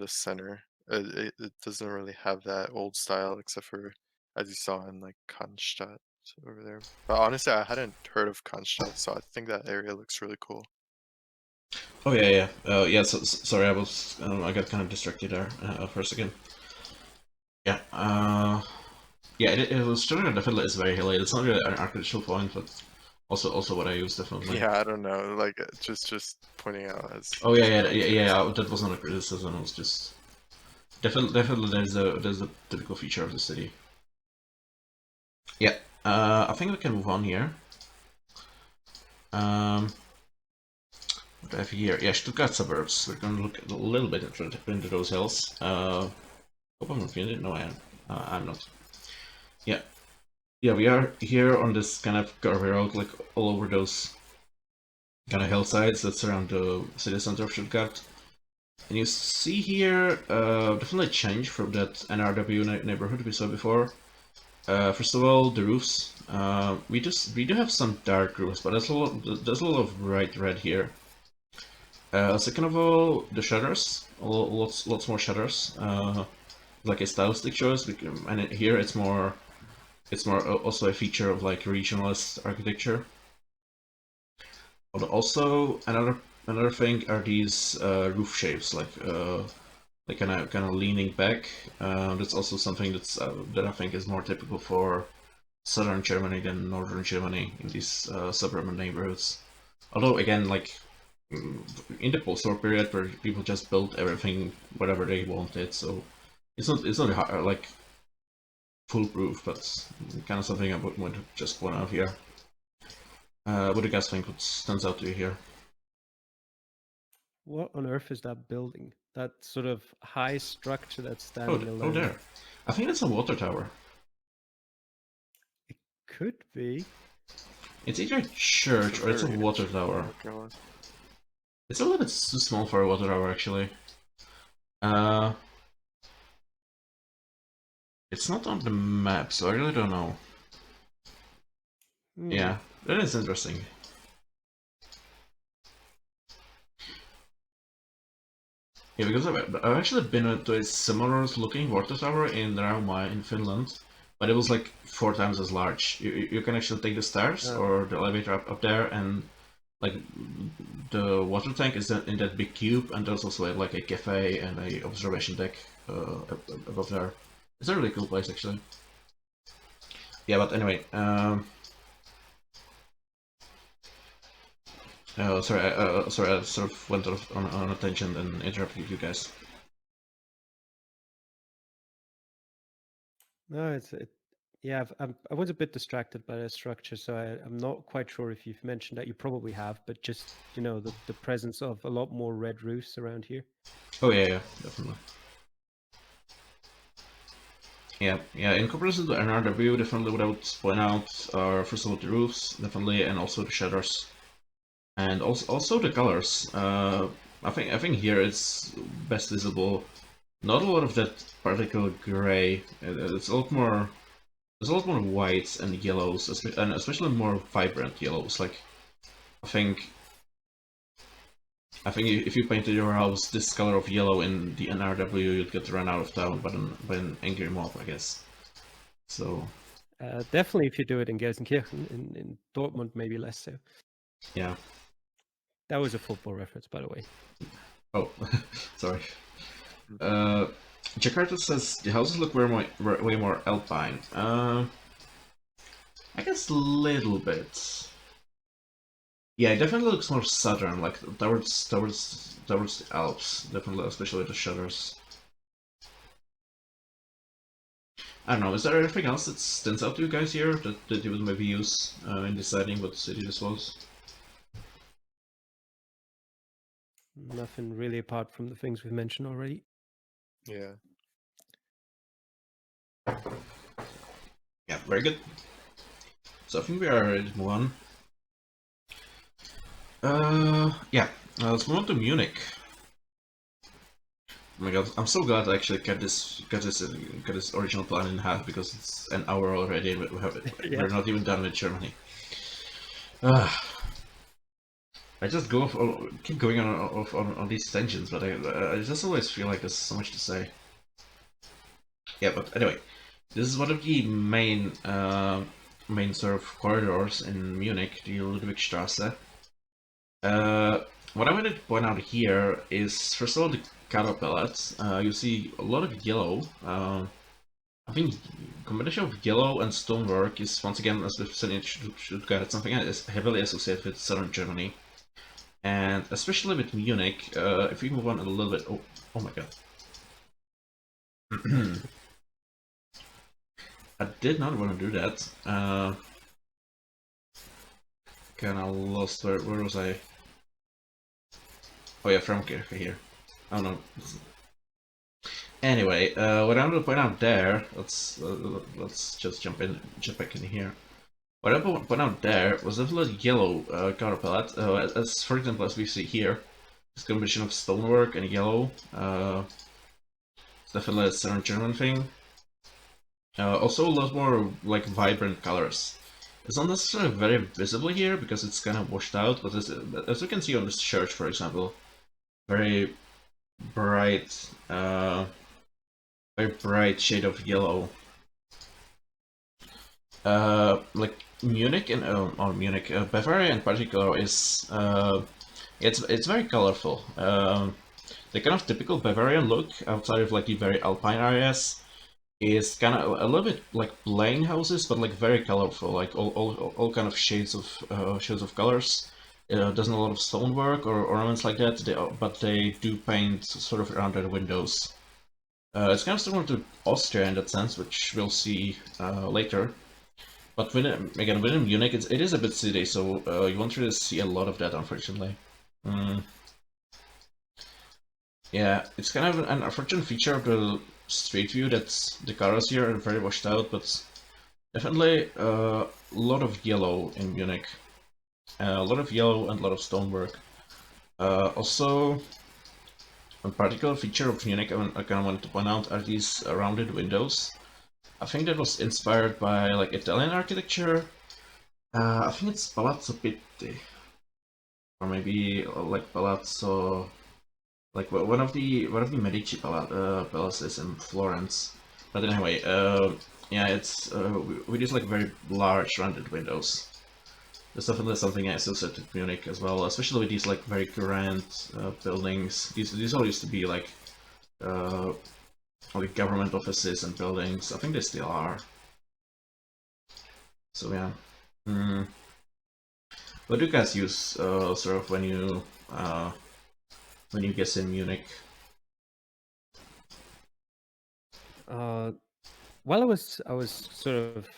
center. It doesn't really have that old style, except for as you saw in like Cannstatt over there. But honestly, I hadn't heard of Cannstatt, so I think that area looks really cool. Oh yeah. Yeah. So, sorry, I got kind of distracted there for a second. Yeah. Yeah. It was Stuttgart definitely is very hilly. It's not really an architectural point, but also what I use definitely. Yeah, I don't know, like just pointing out as. Oh yeah. That wasn't a criticism. It was just definitely there's a typical feature of the city. Yeah. I think we can move on here. What do I have here? Yeah, Stuttgart suburbs. We're gonna look a little bit into those hills. Hope I'm not feeling it. No, I am. I'm not. Yeah. Yeah, we are here on this kind of curvy road, like all over those kind of hillsides that surround the city center of Stuttgart. And you see here definitely a change from that NRW neighborhood we saw before. First of all, the roofs. We do have some dark roofs, but there's a lot of bright red here. Second of all, the shutters. Lots more shutters. Like a stylistic choice, and here it's more also a feature of like regionalist architecture. But also another thing are these roof shapes, like kind of leaning back. That's also something that I think is more typical for southern Germany than northern Germany in these suburban neighborhoods. Although again, like in the post-war period, where people just built everything whatever they wanted, so it's not hard, like foolproof, but kind of something I would want to just point out here. What do you guys think? What stands out to you here? What on earth is that building? That sort of high structure that's standing alone? Oh, there. I think it's a water tower. It could be. It's either a church or it's a water tower. It's a little bit too small for a water tower, actually. It's not on the map, so I really don't know. Hmm. Yeah, that is interesting. Yeah, because I've actually been to a similar looking water tower in Rauma in Finland, but it was like 4 times as large. You can actually take the stairs or the elevator up there, and like the water tank is in that big cube, and there's also like a cafe and a observation deck above there. It's a really cool place actually. Yeah, but anyway, sorry, I sort of went off on a tangent and interrupted you guys. No, yeah, I was a bit distracted by the structure, so I'm not quite sure if you've mentioned that. You probably have, but just, you know, the presence of a lot more red roofs around here. Oh yeah, definitely. Yeah, in comparison to another view, definitely what I would point out are first of all the roofs, definitely, and also the shutters. And also the colors. I think here it's best visible. Not a lot of that particle gray. It's a lot more. There's a lot more whites and yellows, and especially more vibrant yellows. Like I think if you painted your house this color of yellow in the NRW, you'd get run out of town by an angry mob, I guess. So Definitely, if you do it in Gelsenkirchen, in Dortmund, maybe less so. yeah. That was a football reference, by the way. Oh, sorry. Jakarta says the houses look way more alpine. I guess a little bit. Yeah, it definitely looks more southern, like towards the Alps. Definitely, especially the shutters. I don't know. Is there anything else that stands out to you guys here that you would maybe use in deciding what city this was? Nothing really apart from the things we've mentioned already. Yeah. Yeah, very good. So I think we are ready to move on. Yeah, let's move on to Munich. Oh my god, I'm so glad I actually cut this original plan in half because it's an hour already and we're not even done with Germany. I just keep going on these tangents, but I just always feel like there's so much to say. Yeah, but anyway, this is one of the main sort of corridors in Munich, the Ludwigstrasse. What I wanted to point out here is, first of all, the color palette. You see a lot of yellow. I think combination of yellow and stonework is, once again, as we've said in Stuttgart, it's something that is heavily associated with southern Germany. And especially with Munich, if we move on a little bit... Oh my god. I did not want to do that. Kinda lost where was I? Oh yeah, Frankfurt here. Oh no. Anyway, what I wanted to point out there, let's just jump back in here. What I point out there was definitely yellow color palette. As for example, as we see here, this combination of stonework and yellow. It's definitely a Southern German thing. Also a lot more like vibrant colors. It's not necessarily very visible here because it's kind of washed out, but as you can see on this shirt, for example, very bright shade of yellow. Like Munich and Bavaria in particular is it's very colorful. The kind of typical Bavarian look outside of like the very alpine areas is kind of a little bit like plain houses, but like very colorful, like all kind of shades of colors. Doesn't a lot of stonework or ornaments like that, but they do paint sort of around their windows. It's kind of similar to Austria in that sense, which we'll see later. But within Munich, it is a bit city, so you won't really see a lot of that, unfortunately. Yeah, it's kind of an unfortunate feature of the street view that the colors here are very washed out, but definitely a lot of yellow in Munich. A lot of yellow and a lot of stonework. Also, a particular feature of Munich I kind of wanted to point out are these rounded windows. I think that was inspired by like Italian architecture. I think it's Palazzo Pitti, or maybe like Palazzo, like one of the Medici palaces in Florence. But anyway, yeah, it's with these like very large rounded windows. There's definitely something I associate with Munich as well, especially with these like very grand buildings. These all used to be like government offices and buildings. I think they still are. So yeah. What do you guys use sort of when you guess in Munich? Well, I was sort of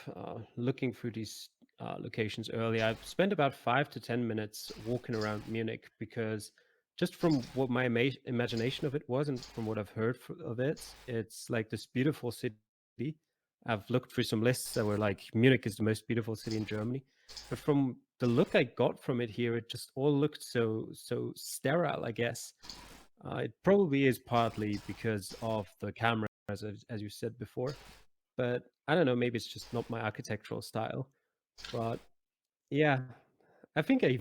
looking through these locations earlier. I've spent about 5 to 10 minutes walking around Munich because just from what my imagination of it was and from what I've heard of it, it's like this beautiful city. I've looked through some lists that were like Munich is the most beautiful city in Germany, but from the look I got from it here, it just all looked so sterile, I guess. It probably is partly because of the camera, as you said before, but I don't know, maybe it's just not my architectural style. But yeah, I think I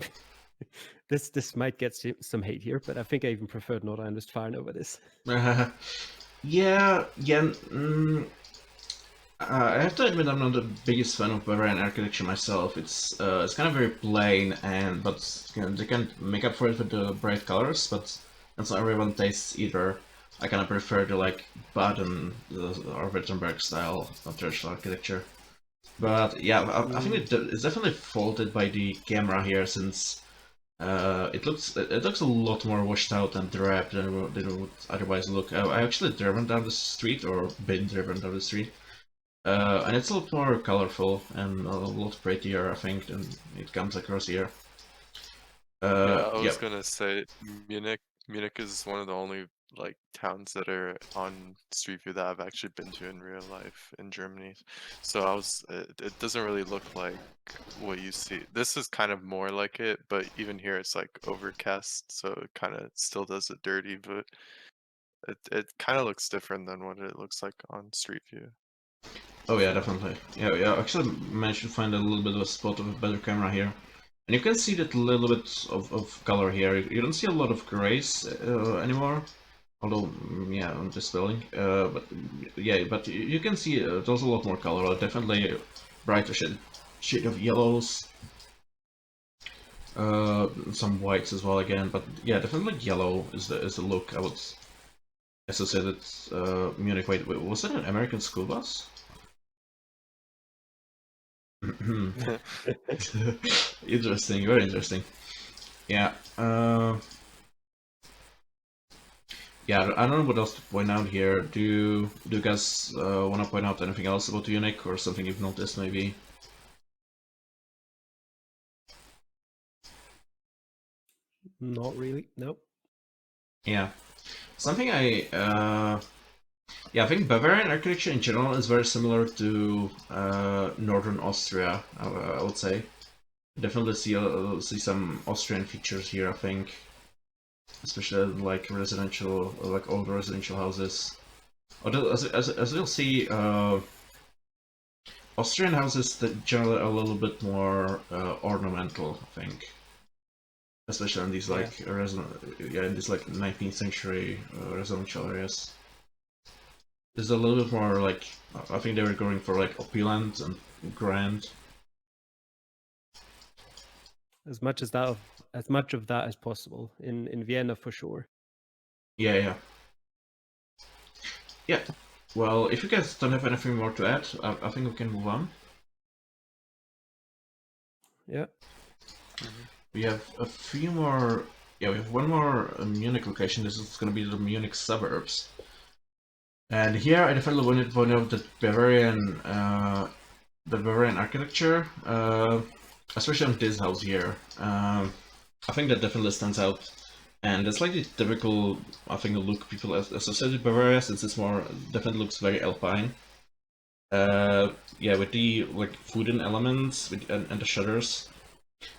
this might get some hate here, but I think I even preferred Nordrhein-Westfalen over this. Yeah. I have to admit I'm not the biggest fan of Bavarian architecture myself. It's kind of very plain, but you know, they can make up for it with the bright colors, but that's not everyone tastes either. I kind of prefer the like Baden or Württemberg style of traditional architecture. But yeah, I think it's definitely faulted by the camera here, since it looks a lot more washed out and drab than it would otherwise look. I actually driven down the street, or been driven down the street, and it's a lot more colorful and a lot prettier, I think, than it comes across here. Yeah, I was gonna say Munich is one of the only like towns that are on Street View that I've actually been to in real life in Germany. So it doesn't really look like what you see. This is kind of more like it, but even here it's like overcast, so it kind of still does it dirty, but it kind of looks different than what it looks like on Street View. Oh yeah, definitely. Yeah. Actually, managed to find a little bit of a spot of a better camera here. And you can see that little bit of color here. You don't see a lot of grays anymore, although yeah, on this building. But yeah, but you can see there's a lot more color. Definitely brighter shade of yellows, some whites as well again. But yeah, definitely yellow is the look I would associate it. Munich. Wait, was that an American school bus? Interesting, very interesting. Yeah. Yeah, I don't know what else to point out here. Do you guys want to point out anything else about Munich, or something you've noticed maybe? Not really, nope. Yeah. Something yeah, I think Bavarian architecture in general is very similar to northern Austria, I would say. Definitely see some Austrian features here, I think. Especially like residential, like older residential houses. Although, as you'll see, Austrian houses that generally are a little bit more ornamental, I think. Especially in these like in these like 19th century residential areas. There's a little bit more like, I think they were going for like opulent and grand. As much of that as possible in Vienna for sure. Yeah. Well, if you guys don't have anything more to add, I think we can move on. Yeah. We have a few more. Yeah, we have one more Munich location. This is going to be the Munich suburbs. And here I definitely wanted to point out that Bavarian architecture, especially on this house here. I think that definitely stands out. And it's like the typical, I think, look people associate with Bavaria, since it's definitely looks very alpine. Yeah, with the like wooden elements and the shutters.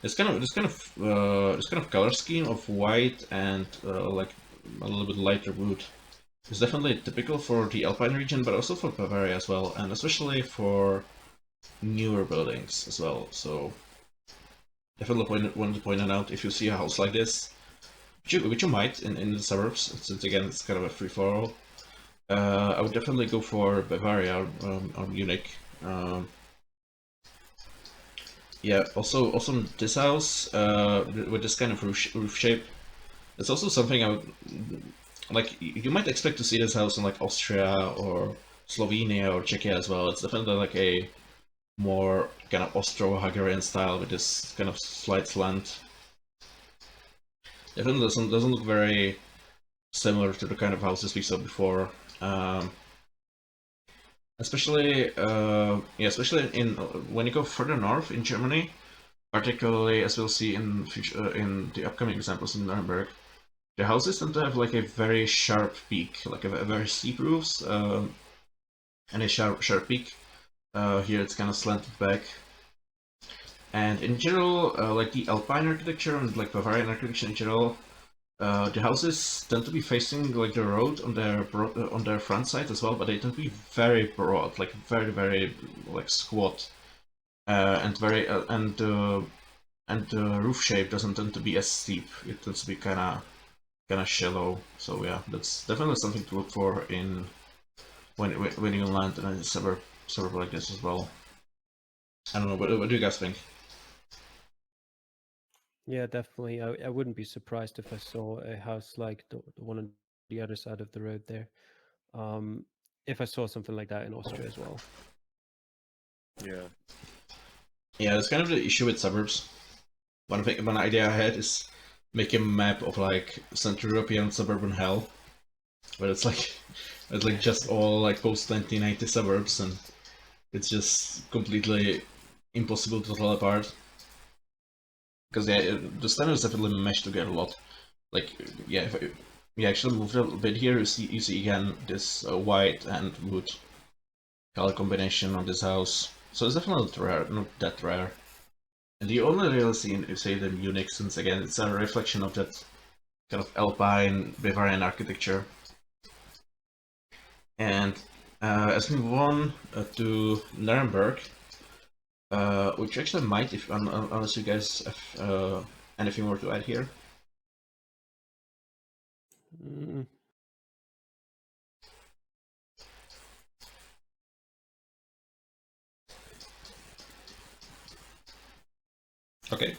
This kind of color scheme of white and like a little bit lighter wood is definitely typical for the Alpine region, but also for Bavaria as well, and especially for newer buildings as well. So definitely want to point it out if you see a house like this, which you might in the suburbs, since again it's kind of a free-for-all. I would definitely go for Bavaria or Munich. Yeah, also this house with this kind of roof shape. It's also something I would like. You might expect to see this house in like Austria or Slovenia or Czechia as well. It's definitely like a more kind of Austro-Hungarian style with this kind of slight slant. Definitely doesn't look very similar to the kind of houses we saw before. Especially especially in when you go further north in Germany, particularly as we'll see in the upcoming examples in Nuremberg, the houses tend to have like a very sharp peak, like a very steep roofs, and a sharp peak. Here it's kind of slanted back. And in general, like the Alpine architecture and like Bavarian architecture in general, the houses tend to be facing like the road on their front side as well, but they tend to be very broad, like very like squat, and the roof shape doesn't tend to be as steep. It tends to be kind of shallow. So yeah, that's definitely something to look for in when you land in a suburb like this as well. I don't know. What do you guys think? Yeah, definitely. I wouldn't be surprised if I saw a house like the one on the other side of the road there. If I saw something like that in Austria as well. Yeah. Yeah, that's kind of the issue with suburbs. One idea I had is make a map of like Central European suburban hell, but it's like just all like post 1990 suburbs, and it's just completely impossible to tell apart. Because yeah, the standards definitely mesh together a lot. Like yeah, if we actually move a little bit here, you see again this white and wood color combination on this house. So it's definitely not rare, not that rare. And you only really see in, say, the Munich, since again it's a reflection of that kind of Alpine Bavarian architecture. And as we move on to Nuremberg, which actually might, if unless you guys have anything more to add here. Mm, Okay.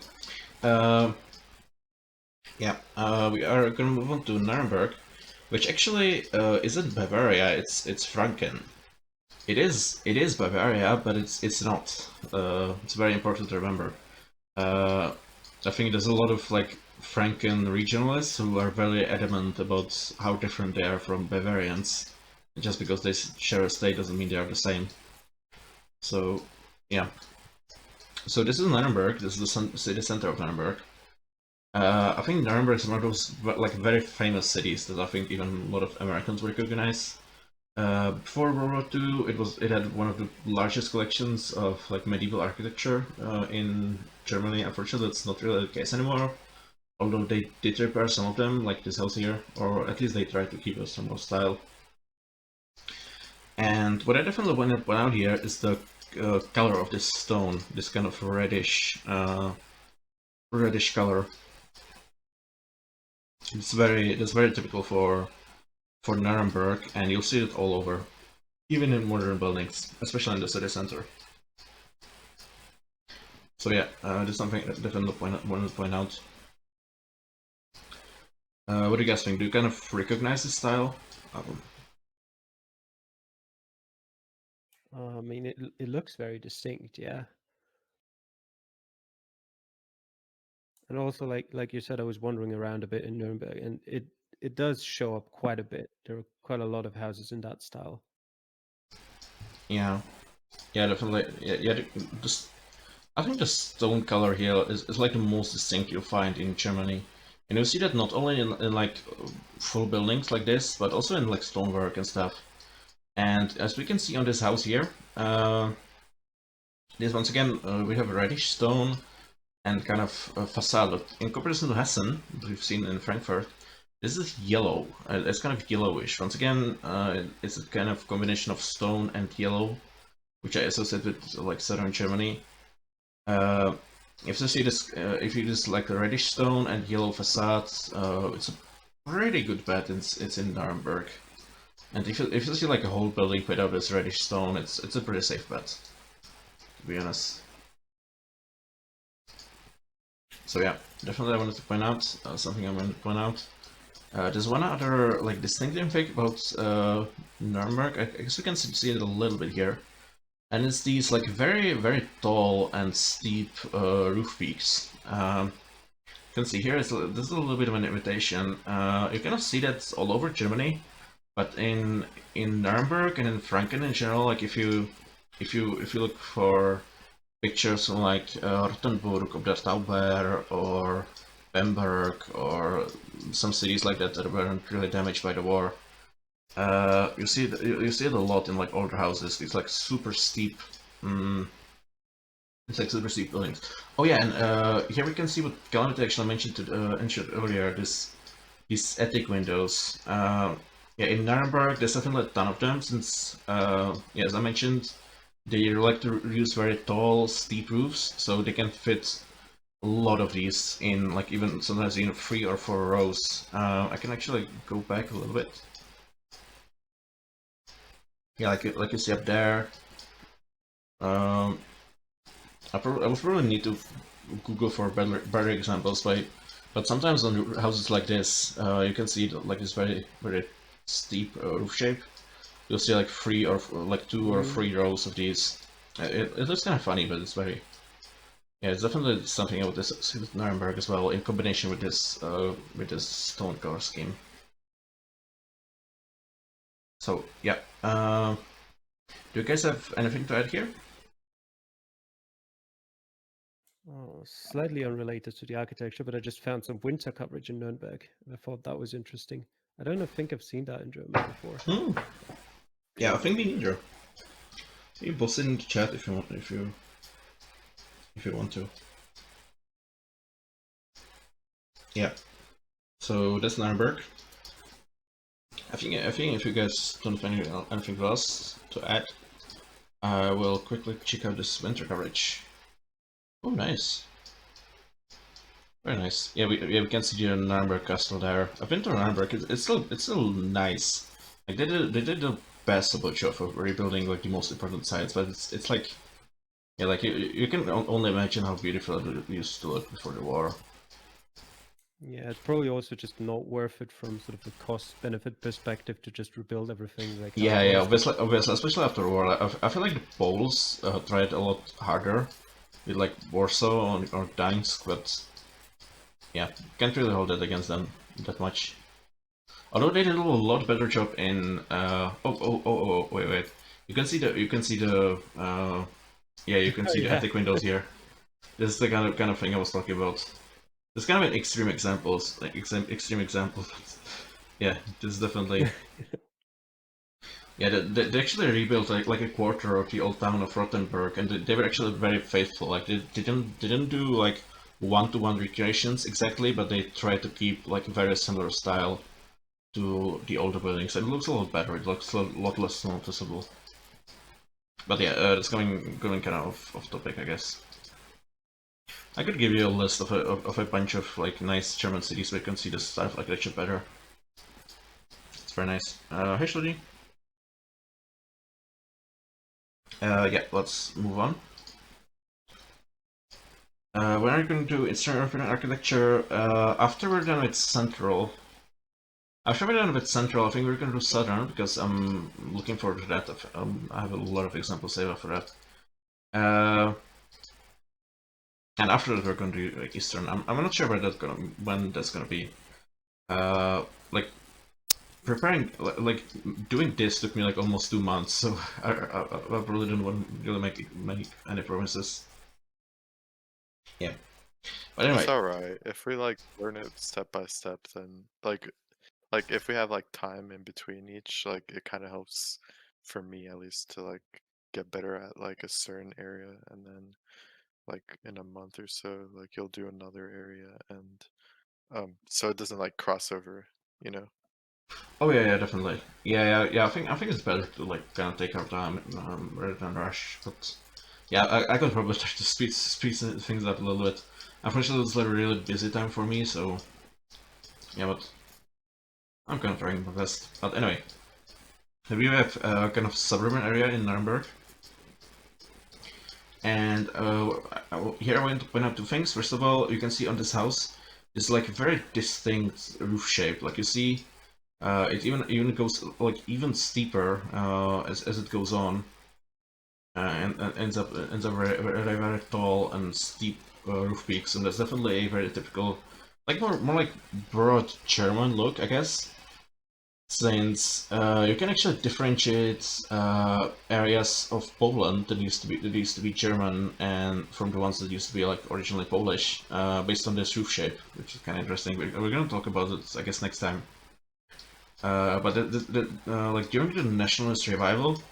Yeah, we are going to move on to Nuremberg, which actually isn't Bavaria. It's Franken. It is Bavaria, but it's not. It's very important to remember. I think there's a lot of like Franken regionalists who are very adamant about how different they are from Bavarians. Just because they share a state doesn't mean they are the same. So yeah. So this is Nuremberg. This is the city center of Nuremberg. I think Nuremberg is one of those like very famous cities that I think even a lot of Americans recognize. Before World War II, it had one of the largest collections of like medieval architecture in Germany. Unfortunately, that's not really the case anymore. Although they did repair some of them, like this house here, or at least they tried to keep a similar style. And what I definitely want to point out here is the color of this stone, this kind of reddish color. That's very typical for Nuremberg, and you'll see it all over, even in modern buildings, especially in the city center. So yeah, this is something I definitely wanted to point out. What do you guys think? Do you kind of recognize this style? I mean, it looks very distinct, yeah. And also, like you said, I was wandering around a bit in Nuremberg, and it does show up quite a bit. There are quite a lot of houses in that style. Yeah, definitely. Yeah. Just I think the stone color here is like the most distinct you'll find in Germany. And you'll see that not only in like full buildings like this, but also in like stonework and stuff. And as we can see on this house here, this once again we have a reddish stone and kind of facade. In comparison to Hessen, we've seen in Frankfurt, This is yellow. It's kind of yellowish. Once again, it's a kind of combination of stone and yellow, which I associate with like southern Germany. If you see this, if you just like the reddish stone and yellow facades, it's a pretty good bet. It's in Nuremberg. And if you see like a whole building made of this reddish stone, it's a pretty safe bet, to be honest. So yeah, definitely I wanted to point out something I wanted to point out. There's one other like distinctive thing about Nuremberg. I guess you can see it a little bit here, and it's these like very tall and steep roof peaks. You can see here, this is a little bit of an imitation. You cannot see that all over Germany, but in Nuremberg and in Franken in general, like if you look for pictures from like Rottenburg of der Tauber or Bamberg or some cities like that that weren't really damaged by the war, you see it a lot in like older houses. It's like super steep. It's like super steep buildings. Oh yeah, and here we can see what Calamity actually mentioned earlier. These attic windows. Yeah, in Nuremberg, there's definitely a ton of them since, yeah, as I mentioned, they like to use very tall, steep roofs, so they can fit a lot of these in, like even sometimes in 3 or 4 rows. I can actually go back a little bit. Yeah, like you see up there. I will probably need to Google for better examples, but sometimes on houses like this, you can see like this very steep roof shape. You'll see like 3 or like 2 or 3 rows of these. It looks kind of funny, but it's very, yeah, it's definitely something I would see with Nuremberg as well in combination with this stone color scheme. So yeah, do you guys have anything to add here? Oh, slightly unrelated to the architecture, but I just found some winter coverage in Nuremberg. I thought that was interesting. I don't think I've seen that in Germany before. Yeah, I think me neither. You post it in the chat if you want, if you want to. Yeah. So that's Nuremberg. I think if you guys don't have anything else to add, I will quickly check out this winter coverage. Oh, nice. Very nice. Yeah, we can see the Nuremberg castle there. I've been to Nuremberg. It's still nice. Like they did the best about job of rebuilding like the most important sites, but it's like, yeah, like you can only imagine how beautiful it used to look before the war. Yeah, it's probably also just not worth it from sort of a cost-benefit perspective to just rebuild everything like Yeah, obviously, especially after the war. I feel like the Poles tried a lot harder with like Warsaw or Gdańsk, but yeah, can't really hold it against them that much. Although they did a lot better job in wait. You can see the yeah, you can see the attic windows here. This is the kind of thing I was talking about. It's kind of an extreme examples, like extreme example. Yeah, this is definitely. Yeah, they actually rebuilt like a quarter of the old town of Rottenburg, and they were actually very faithful. Like they didn't do like one-to-one recreations exactly, but they tried to keep like a very similar style to the older buildings. It looks a lot better. It looks a lot less noticeable. But yeah, it's going kind of off topic, I guess. I could give you a list of a bunch of like nice German cities where you can see this style of architecture better. It's very nice. Hey, Shloody. Yeah, let's move on. When are you going to do ItsRC and architecture? After we're done with Central. After we're done with Central, I think we're going to do Southern because I'm looking forward to that. I have a lot of examples saved for that. And after that, we're going to do like Eastern. I'm not sure when that's gonna be. Like preparing, like doing this took me like almost 2 months, so I really don't want to really make any promises. Yeah, but anyway. It's alright. If we like learn it step by step, then like if we have like time in between each, like it kind of helps for me at least to like get better at like a certain area, and then like in a month or so, like you'll do another area, and so it doesn't like cross over, you know. Oh yeah, definitely. Yeah. I think it's better to like kind of take our time rather than rush. But yeah, I could probably try to speed things up a little bit. Unfortunately, it's like a really busy time for me, so yeah. But I'm kind of trying my best. But anyway, here we have kind of suburban area in Nuremberg, and here I want to point out two things. First of all, you can see on this house, it's like a very distinct roof shape. Like you see. It even goes like even steeper as it goes on, and ends up very tall and steep roof peaks, and that's definitely a very typical, like more like broad German look, I guess. Since you can actually differentiate areas of Poland that used to be German and from the ones that used to be like originally Polish, based on this roof shape, which is kind of interesting. We're gonna talk about it, I guess, next time. But like during the nationalist revival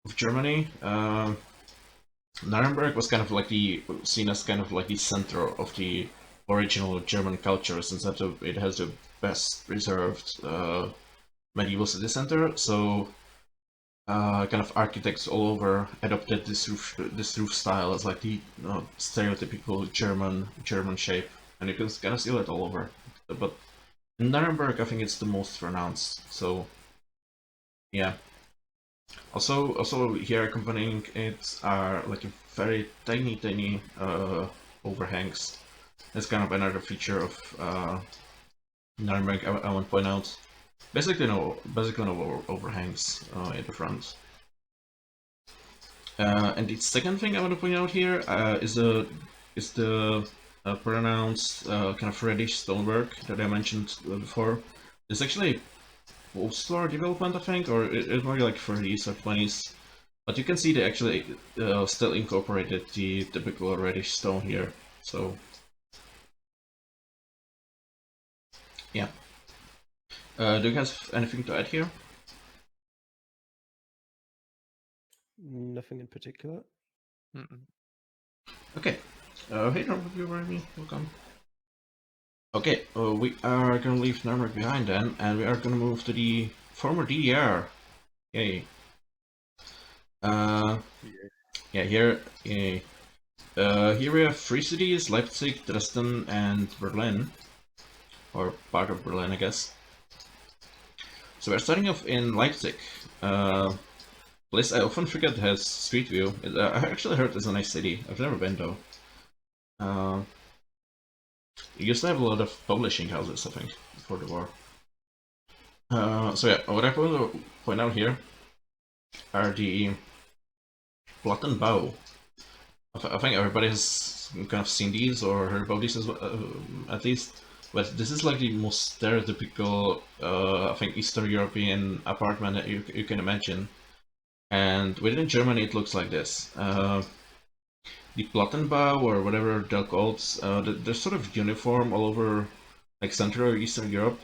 of Germany, Nuremberg was kind of like seen as kind of like the center of the original German culture, since it has the best preserved medieval city center. So kind of architects all over adopted this roof style as like the stereotypical German shape, and you can kind of see it all over. But in Nuremberg, I think it's the most pronounced. So yeah. Also here accompanying it are like a very tiny overhangs. That's kind of another feature of Nuremberg I want to point out. Basically no overhangs in the front. And the second thing I want to point out here is the pronounced kind of reddish stonework that I mentioned before. It's actually post-war development, I think, or it's more like 30s or 20s. But you can see they actually still incorporated the typical reddish stone here. So yeah. Do you guys have anything to add here? Nothing in particular. Okay. Hey, Nuremberg, welcome. Okay, we are gonna leave Nuremberg behind then, and we are gonna move to the former DDR. Yay. Yeah, here we have three cities: Leipzig, Dresden, and Berlin, or part of Berlin, I guess. So we're starting off in Leipzig. Place I often forget has street view. I actually heard it's a nice city. I've never been though. It used to have a lot of publishing houses, I think, before the war. So yeah, what I want to point out here are the Plattenbau. I think everybody has kind of seen these or heard about these at least. But this is like the most stereotypical, I think, Eastern European apartment that you can imagine. And within Germany, it looks like this. The Plattenbau, or whatever they're called, they're sort of uniform all over like Central or Eastern Europe,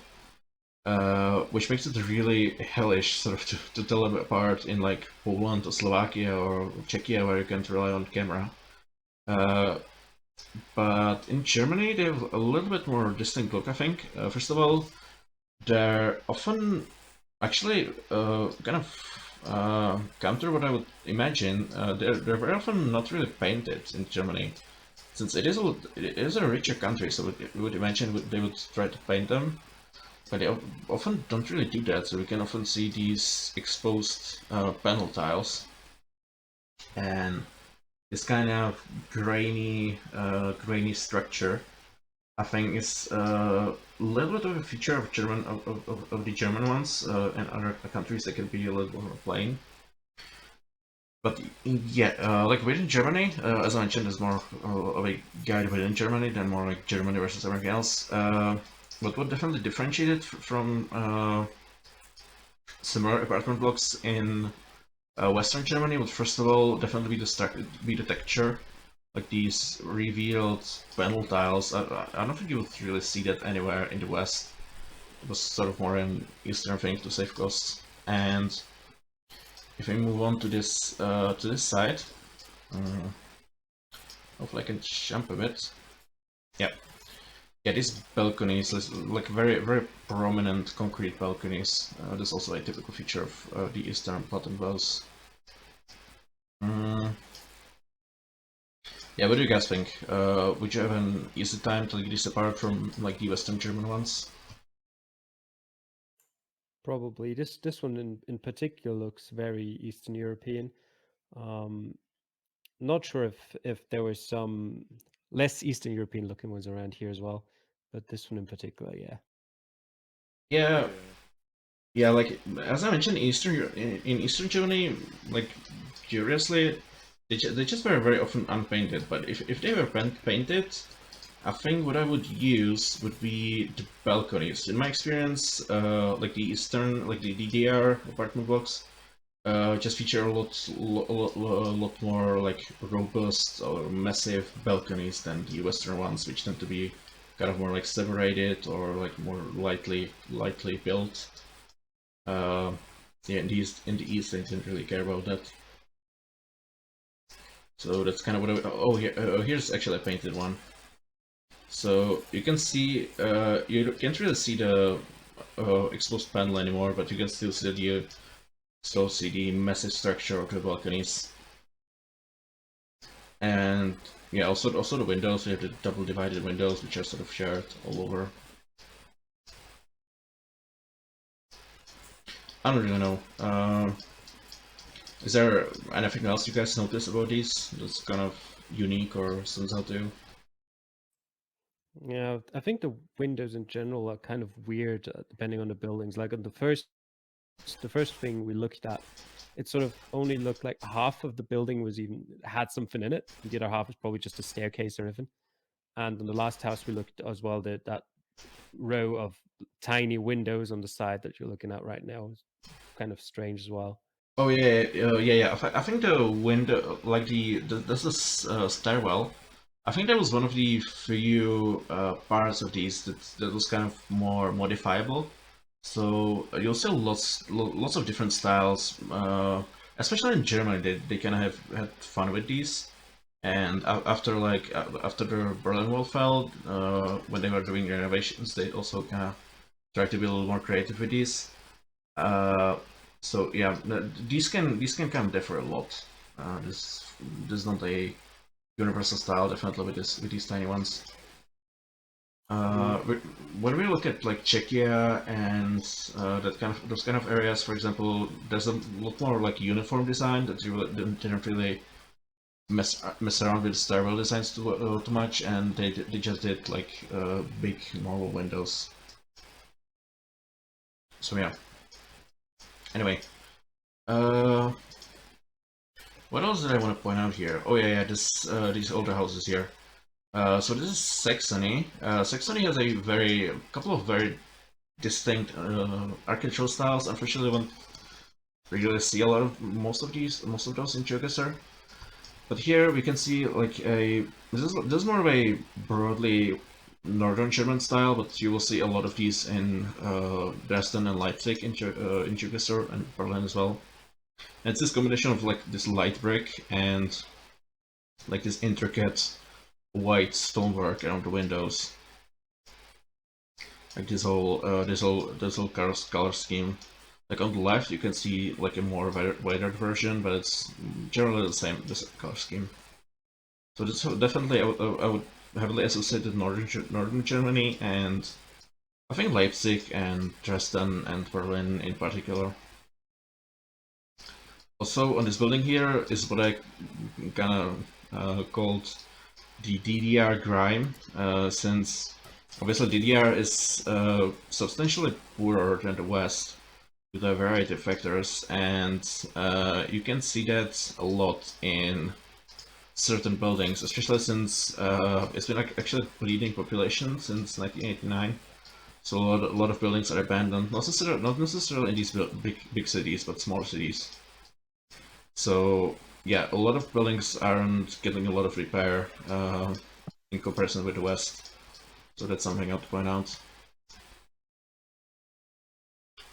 which makes it really hellish sort of to tell them apart in like Poland or Slovakia or Czechia, where you can't rely on camera. But in Germany, they have a little bit more distinct look, I think. First of all, they're often actually kind of counter what I would imagine. They're very often not really painted in Germany, since it is a richer country. So we would imagine they would try to paint them, but they often don't really do that. So we can often see these exposed panel tiles, and this kind of grainy structure, I think, is a little bit of a feature of the German ones, and other countries that can be a little more plain. But yeah, like within Germany, as I mentioned, is more of a guide within Germany than more like Germany versus everything else. But what definitely differentiated from similar apartment blocks in Western Germany would first of all definitely be the texture, like these revealed panel tiles. I don't think you would really see that anywhere in the West. It was sort of more an Eastern thing to save costs. And if we move on to this side, hopefully I can jump a bit. Yep. Yeah, these balconies, like very very prominent concrete balconies. That's also a typical feature of the Eastern Plattenbaus. Yeah, what do you guys think? Would you have an easy time to take these apart from like the Western German ones? Probably this one in particular looks very Eastern European. Not sure if there were some less Eastern European looking ones around here as well, but this one in particular, yeah. Yeah, like as I mentioned, in Eastern Germany, like curiously, they just were very often unpainted. But if they were painted, I think what I would use would be the balconies. In my experience, like the Eastern, like the DDR apartment blocks, just feature a lot more like robust or massive balconies than the Western ones, which tend to be kind of more like separated or like more lightly built. Yeah, in the East, they didn't really care about that. So that's kind of what I. Oh, here's actually a painted one. So you can see, you can't really see the exposed panel anymore, but you can still see the massive structure of the balconies. And yeah, also the windows. We have the double divided windows, which are sort of shared all over. I don't really know. Is there anything else you guys notice about these that's kind of unique or stands out to you? Yeah, I think the windows in general are kind of weird depending on the buildings. Like on the first thing we looked at, it sort of only looked like half of the building had something in it, and the other half was probably just a staircase or anything. And on the last house we looked as well, that row of tiny windows on the side that you're looking at right now is kind of strange as well. Oh yeah. I think the window, like this is stairwell. I think that was one of the few parts of these that was kind of more modifiable. So you'll see lots of different styles. Especially in Germany, they kind of have had fun with these. And after the Berlin Wall fell, when they were doing renovations, they also kind of tried to be a little more creative with these. So yeah, these can kind of differ a lot. This is not a universal style, definitely with these tiny ones. When we look at like Czechia and those kind of areas, for example, there's a lot more like uniform design that you didn't really mess around with stairwell designs too much, and they just did like big normal windows. So yeah. Anyway, what else did I want to point out here? Oh yeah, these older houses here. So this is Saxony. Saxony has a couple of very distinct architectural styles. Unfortunately, we don't really see most of those in Geoguessr. But here we can see like this is more of a broadly northern German style, but you will see a lot of these in Dresden and Leipzig in Geoguessr, and Berlin as well. And it's this combination of like this light brick and like this intricate white stonework around the windows, like this whole color scheme. Like on the left, you can see like a more wider version, but it's generally the same color scheme. So this definitely I would heavily associate with northern Germany, and I think Leipzig and Dresden and Berlin in particular. Also on this building here is what I kind of called the DDR grime, since obviously DDR is substantially poorer than the West with a variety of factors, and you can see that a lot in certain buildings, especially since it's been actually a bleeding population since 1989. So a lot of buildings are abandoned, not necessarily in these big cities, but small cities. So yeah, a lot of buildings aren't getting a lot of repair in comparison with the West. So that's something I have to point out.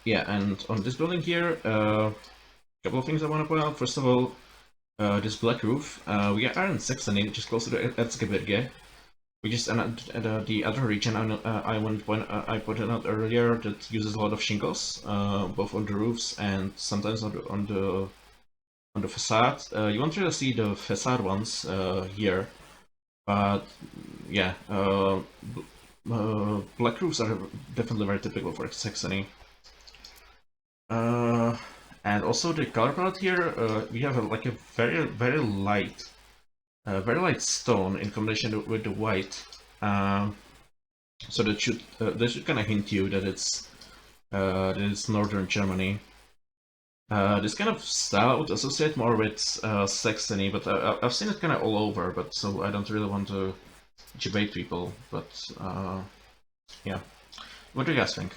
Yeah, and on this building here, a couple of things I want to point out. First of all, this black roof. We are in Saxony, which is close to the Erzgebirge. We just and the other region I pointed out earlier that uses a lot of shingles, both on the roofs and sometimes on the facade. You won't really see the facade ones here, but yeah, black roofs are definitely very typical for Saxony. And also the color palette here, we have like a very light stone in combination with the white. So that should kind of hint you that it's northern Germany. This kind of style I would associate more with Saxony, but I've seen it kind of all over. But so I don't really want to debate people. But yeah, what do you guys think?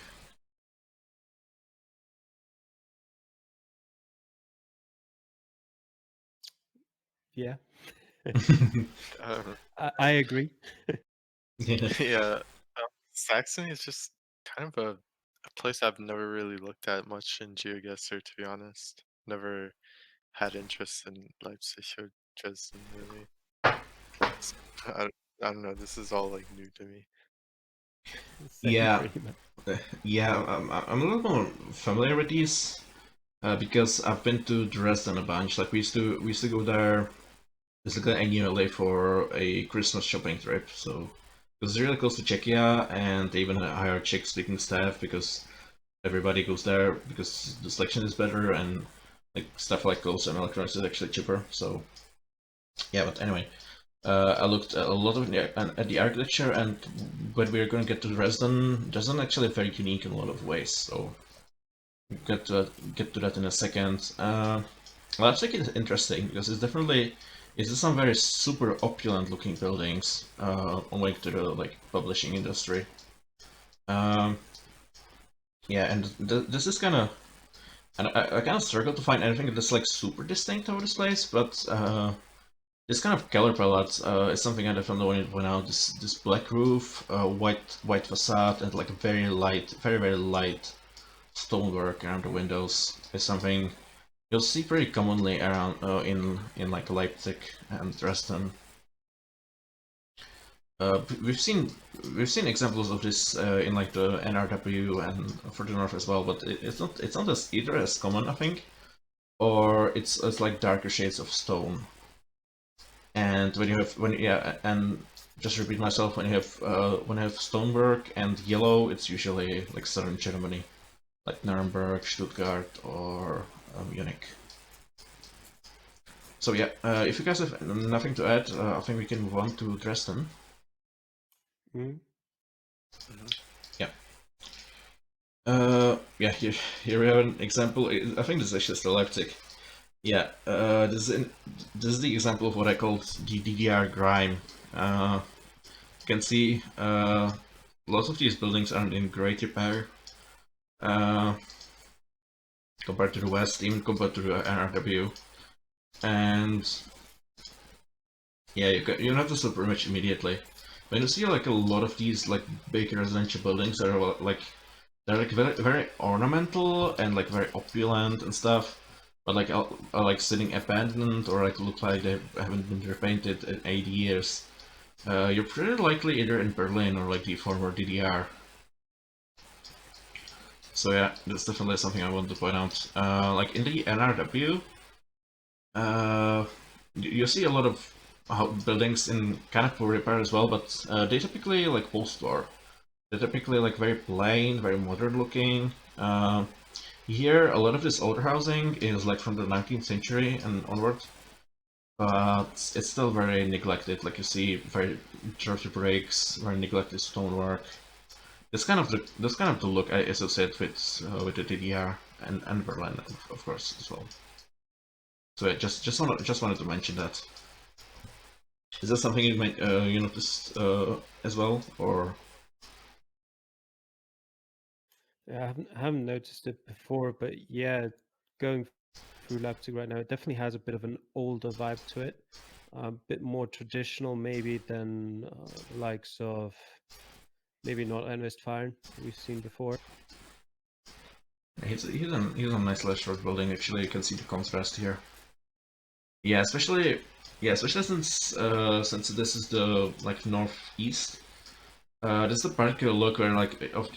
Yeah, Um, I agree. yeah, Saxony is just kind of a place I've never really looked at much in GeoGuessr, to be honest. Never had interest in Leipzig or Dresden, really. So, I, I don't know, this is all like new to me. Same, Yeah. pretty much. Yeah, I'm a little more familiar with these because I've been to Dresden a bunch. Like we used to go there basically annually for a Christmas shopping trip. So it was really close to Czechia, and they even hire Czech-speaking staff because everybody goes there because the selection is better and like stuff like clothes and electronics is actually cheaper. So yeah, but anyway. I looked a lot at the architecture, and when we're going to get to Dresden actually very unique in a lot of ways. So get to that in a second. Leipzig is interesting because it's some very super opulent looking buildings owing to the like publishing industry. Yeah, and this is kind of, and I kind of struggle to find anything that's like super distinct about this place, but this kind of color palette is something I definitely wanted to point out. This black roof, white facade, and like a very light stonework around the windows is something you'll see pretty commonly around in like Leipzig and Dresden. We've seen examples of this in like the NRW and further north as well, but it's not as either as common, I think, or it's like darker shades of stone. And and just repeat myself, when you have stonework and yellow, it's usually like southern Germany, like Nuremberg, Stuttgart, or Munich. So yeah, if you guys have nothing to add, I think we can move on to Dresden. Mm. Yeah. Yeah. Here we have an example. I think this is actually still Leipzig. Yeah, this is the example of what I called the DDR grime. You can see lots of these buildings are in great repair compared to the West, even compared to the NRW. And yeah, you notice it pretty much immediately. When you see like a lot of these like big residential buildings that are like very ornamental and like very opulent and stuff, but like are like sitting abandoned or like look like they haven't been repainted in 80 years. You're pretty likely either in Berlin or like the former DDR. So yeah, that's definitely something I want to point out. Like in the NRW, you see a lot of buildings in kind of poor repair as well, but they typically like post-war. They're typically like very plain, very modern looking. Here, a lot of this older housing is like from the 19th century and onward, but it's still very neglected. Like you see, very dirty bricks, very neglected stonework. That's kind of the look I associate with the DDR and Berlin, of course, as well. So yeah, just wanted to mention that. Is that something you might you noticed as well, or? Yeah, I haven't noticed it before, but yeah, going through Leipzig right now, it definitely has a bit of an older vibe to it. A bit more traditional maybe than the likes of maybe not Westfalen we've seen before. He's a nice little short building. Actually, you can see the contrast here. Yeah, especially since this is the like northeast. This is a particular look where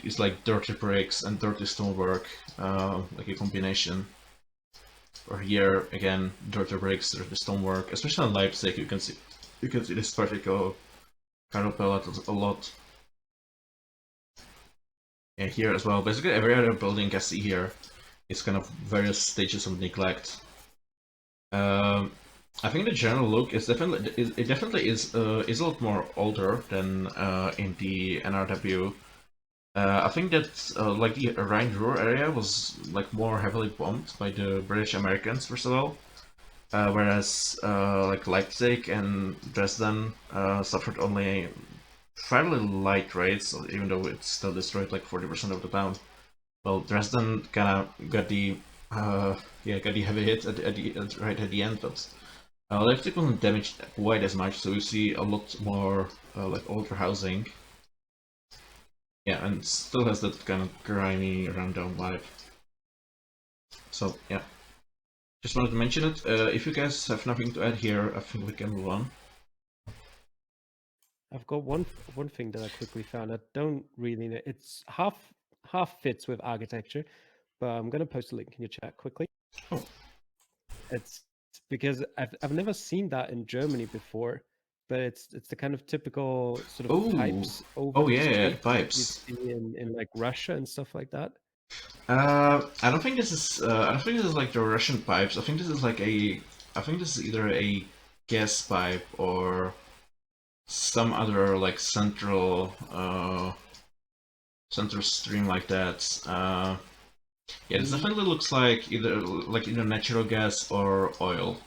it's like dirty bricks and dirty stonework, like a combination. Or here again, dirty bricks, dirty stonework. Especially in Leipzig, you can see this particular kind of palette a lot. And here as well. Basically, every other building I see here is kind of various stages of neglect. I think the general look is definitely is a lot more older than in the NRW. I think that like the Rhine-Ruhr area was like more heavily bombed by the British Americans first of all, whereas like Leipzig and Dresden suffered only fairly light rates, even though it still destroyed like 40% of the town. Well, Dresden kind of got the heavy hit right at the end, but Leipzig wasn't damaged quite as much, so we see a lot more like older housing. Yeah, and still has that kind of grimy, rundown vibe. So yeah, just wanted to mention it. If you guys have nothing to add here, I think we can move on. I've got one thing that I quickly found. I don't really know. It's half fits with architecture, but I'm gonna post a link in your chat quickly. Oh. It's because I've never seen that in Germany before, but it's the kind of typical sort of pipes over the street pipes you see in like Russia and stuff like that. I don't think this is like the Russian pipes. I think this is either a gas pipe or some other like central stream like that. Yeah, this definitely looks like either natural gas or oil.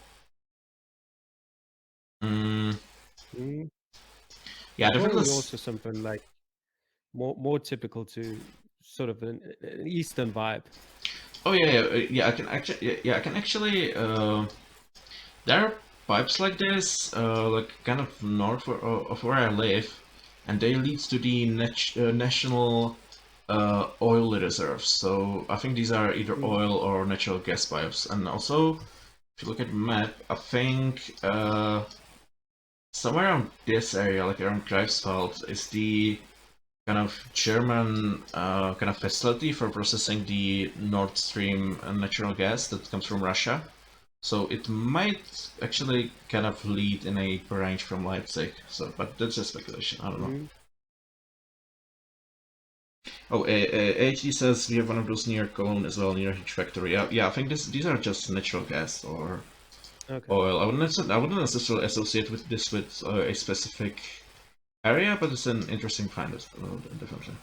Yeah, definitely. Also something like more typical to sort of an Eastern vibe. Oh yeah. I can actually. There are pipes like this, like kind of north of where I live, and they lead to the national oil reserves. So I think these are either oil or natural gas pipes. And also, if you look at the map, I think somewhere around this area, like around Greifswald, is the kind of German kind of facility for processing the Nord Stream natural gas that comes from Russia. So it might actually kind of lead in a branch from Leipzig. So, but that's just speculation. I don't know. Oh, HD says we have one of those near Cologne as well, near Hitch Factory. Yeah. I think these are just natural gas or oil. I wouldn't necessarily associate with this with a specific area, but it's an interesting find, definitely.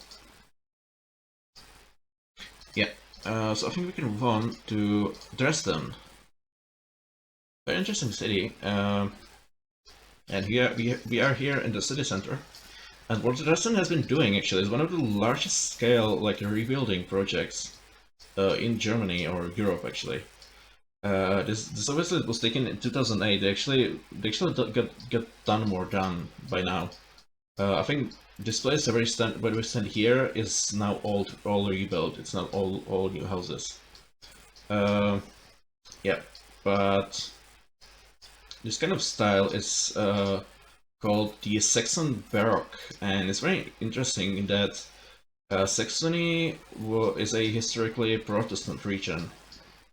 Yeah. So I think we can move on to Dresden. Very interesting city. And here we are here in the city center. And what Dresden has been doing actually is one of the largest scale like rebuilding projects in Germany or Europe actually. This obviously was taken in 2008. They actually got done more done by now. I think this place where we stand here is now all rebuilt. It's not all new houses. Yeah, but this kind of style is called the Saxon Baroque, and it's very interesting in that Saxony is a historically Protestant region,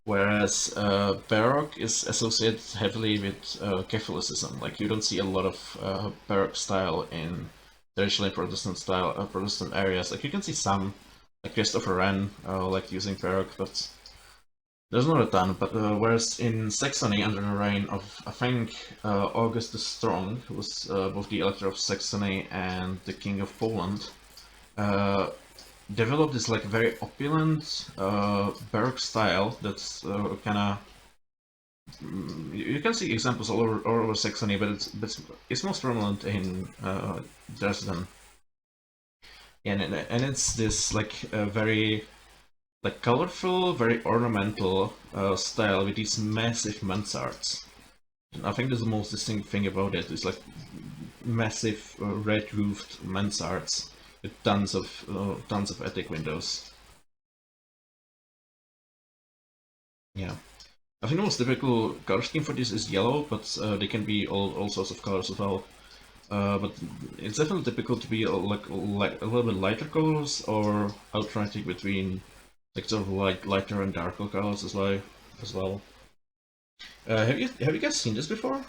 whereas Baroque is associated heavily with Catholicism. Like you don't see a lot of Baroque style in traditionally Protestant areas. Like you can see some, like Christopher Wren, like using Baroque, but there's not a ton. But whereas in Saxony, under the reign of I think August the Strong, who was both the Elector of Saxony and the King of Poland, developed this like very opulent Baroque style that's kind of you can see examples all over Saxony, but it's most prominent in Dresden. And it's this like very like colorful, very ornamental style with these massive mansards. And I think that's the most distinct thing about it. It's like massive red-roofed mansards with tons of attic windows. Yeah. I think the most typical color scheme for this is yellow, but they can be all sorts of colors as well. But it's definitely typical to be like a little bit lighter colors, or outright between like sort of lighter and darker colors as well. Have you guys seen this before?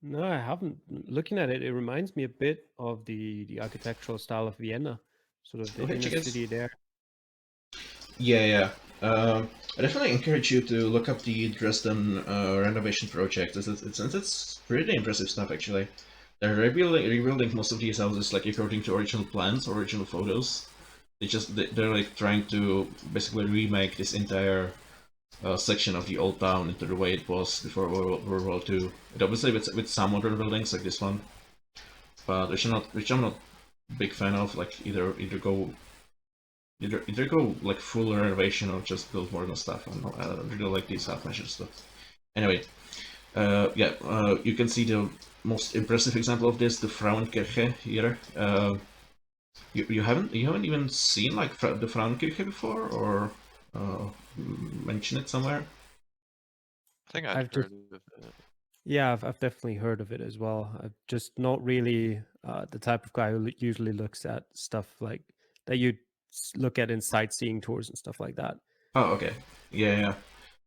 No, I haven't. Looking at it, it reminds me a bit of the architectural style of Vienna, sort of the Okay, inner chickens. city there. Yeah. I definitely encourage you to look up the Dresden renovation project. It's pretty impressive stuff actually. They're rebuilding most of these houses like according to original plans, original photos. They're like trying to basically remake this entire section of the old town into the way it was before World War II. And obviously with some modern buildings like this one, but which I'm not big fan of. Like either go like full renovation or just build more stuff. I don't really like these half measures stuff. Anyway, you can see the most impressive example of this, the Frauenkirche here. You haven't even seen like the Frauenkirche before, or mention it somewhere? I think I'd I've heard just- of it. Yeah, I've definitely heard of it as well. I'm just not really the type of guy who usually looks at stuff like that you look at in sightseeing tours and stuff like that. Oh, okay. Yeah.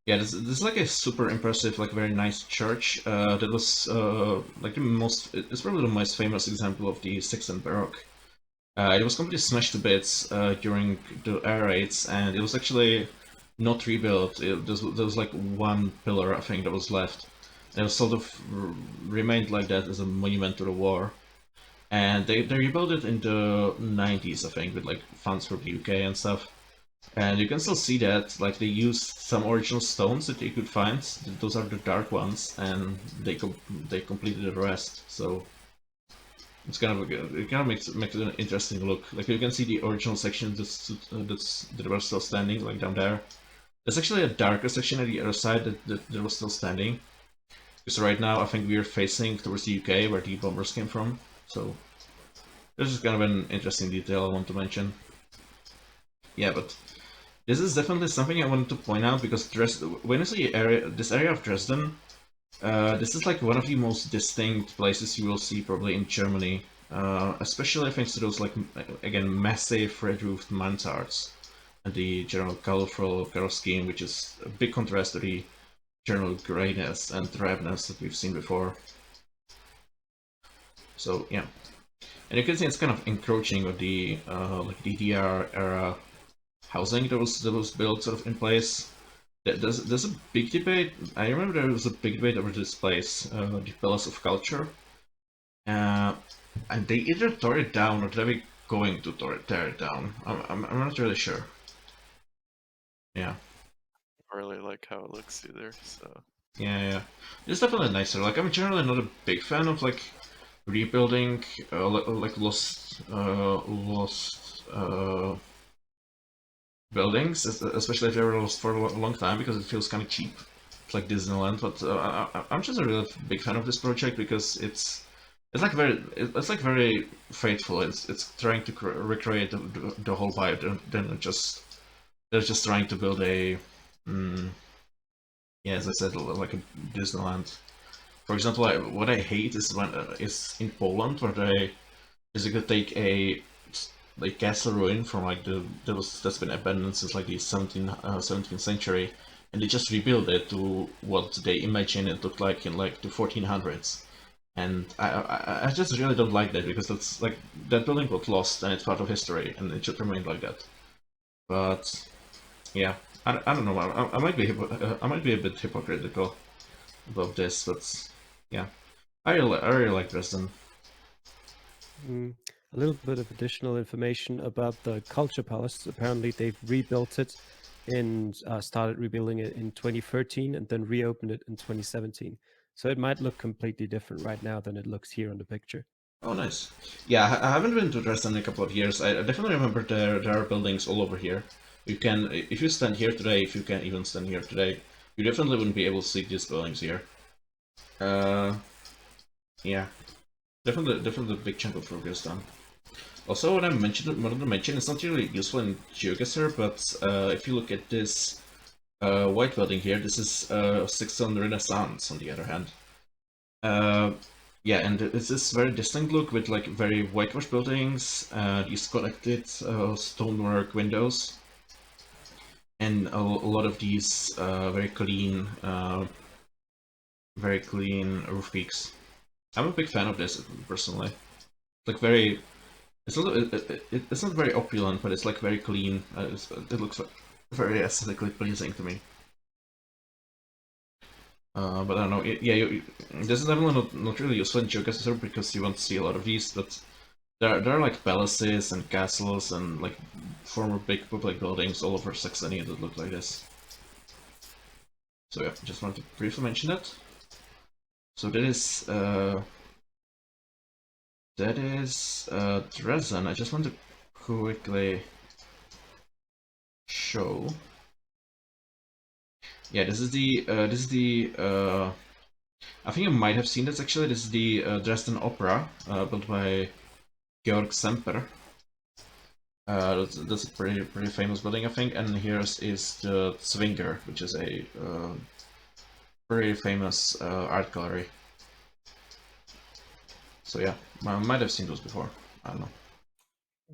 This is like a super impressive, like very nice church. That was like it's probably the most famous example of the 16th Baroque. It was completely smashed to bits during the air raids, and it was actually not rebuilt. There was like one pillar, I think, that was left. It was sort of remained like that as a monument to the war. And they rebuilt it in the 90s, I think, with like funds from the UK and stuff. And you can still see that, like, they used some original stones that you could find. Those are the dark ones, and they completed the rest. So it's it kind of makes it an interesting look. Like you can see the original section that were still standing, like down there. There's actually a darker section at the other side that was still standing. Because right now I think we are facing towards the UK where the bombers came from. So this is kind of an interesting detail I want to mention. Yeah, but this is definitely something I wanted to point out because when you see this area of Dresden, this is like one of the most distinct places you will see probably in Germany, especially thanks to those like again massive red-roofed mansards and the general colorful color scheme, which is a big contrast to the general grayness and drabness that we've seen before. So yeah, and you can see it's kind of encroaching with the like DDR era housing that was built sort of in place. There's a big debate. I remember there was a big debate over this place, the Palace of Culture, and they either tore it down or they're going to tear it down. I'm not really sure. Yeah. I really like how it looks either. So Yeah. It's definitely nicer. Like I'm generally not a big fan of like rebuilding like lost buildings, especially if they were lost for a long time, because it feels kind of cheap. It's like Disneyland, but I'm just a real big fan of this project because it's like very faithful. It's trying to recreate the whole vibe. They're just trying to build a yeah, as I said, like a Disneyland. For example, what I hate is when is in Poland where they basically take a like castle ruin from like that's been abandoned since like the 17th century, and they just rebuild it to what they imagine it looked like in like the 1400s. And I just really don't like that because that's like that building got lost and it's part of history and it should remain like that. But yeah, I don't know. I might be a bit hypocritical about this, but yeah, I really like Dresden. A little bit of additional information about the Culture Palace. Apparently, they've rebuilt it and started rebuilding it in 2013 and then reopened it in 2017. So it might look completely different right now than it looks here on the picture. Oh, nice. Yeah, I haven't been to Dresden in a couple of years. I definitely remember there are buildings all over here. You can, if you stand here today, if you can even stand here today, you definitely wouldn't be able to see these buildings here. Yeah, definitely a big chunk of progress done. Also, what I wanted to mention, it's not really useful in Geoguessr, but if you look at this white building here. This is 600 Renaissance on the other hand. Yeah, and it's this very distinct look with like very whitewashed buildings, these connected stonework windows, and a lot of these very clean roof peaks. I'm a big fan of this personally. It's like very, it's a little, it's not very opulent, but it's like very clean. It looks like very aesthetically pleasing to me. But I don't know. This is definitely not really useful in Geoguessr because you won't see a lot of these. But there are like palaces and castles and like former big public buildings all over Saxony that look like this. So yeah, just wanted to briefly mention that. So that is Dresden. I just want to quickly show. Yeah, this is the I think you might have seen this actually. This is the Dresden Opera, built by Georg Semper. That's a pretty famous building, I think. And here is the Zwinger, which is a pretty famous art gallery. So yeah, I might have seen those before. I don't know.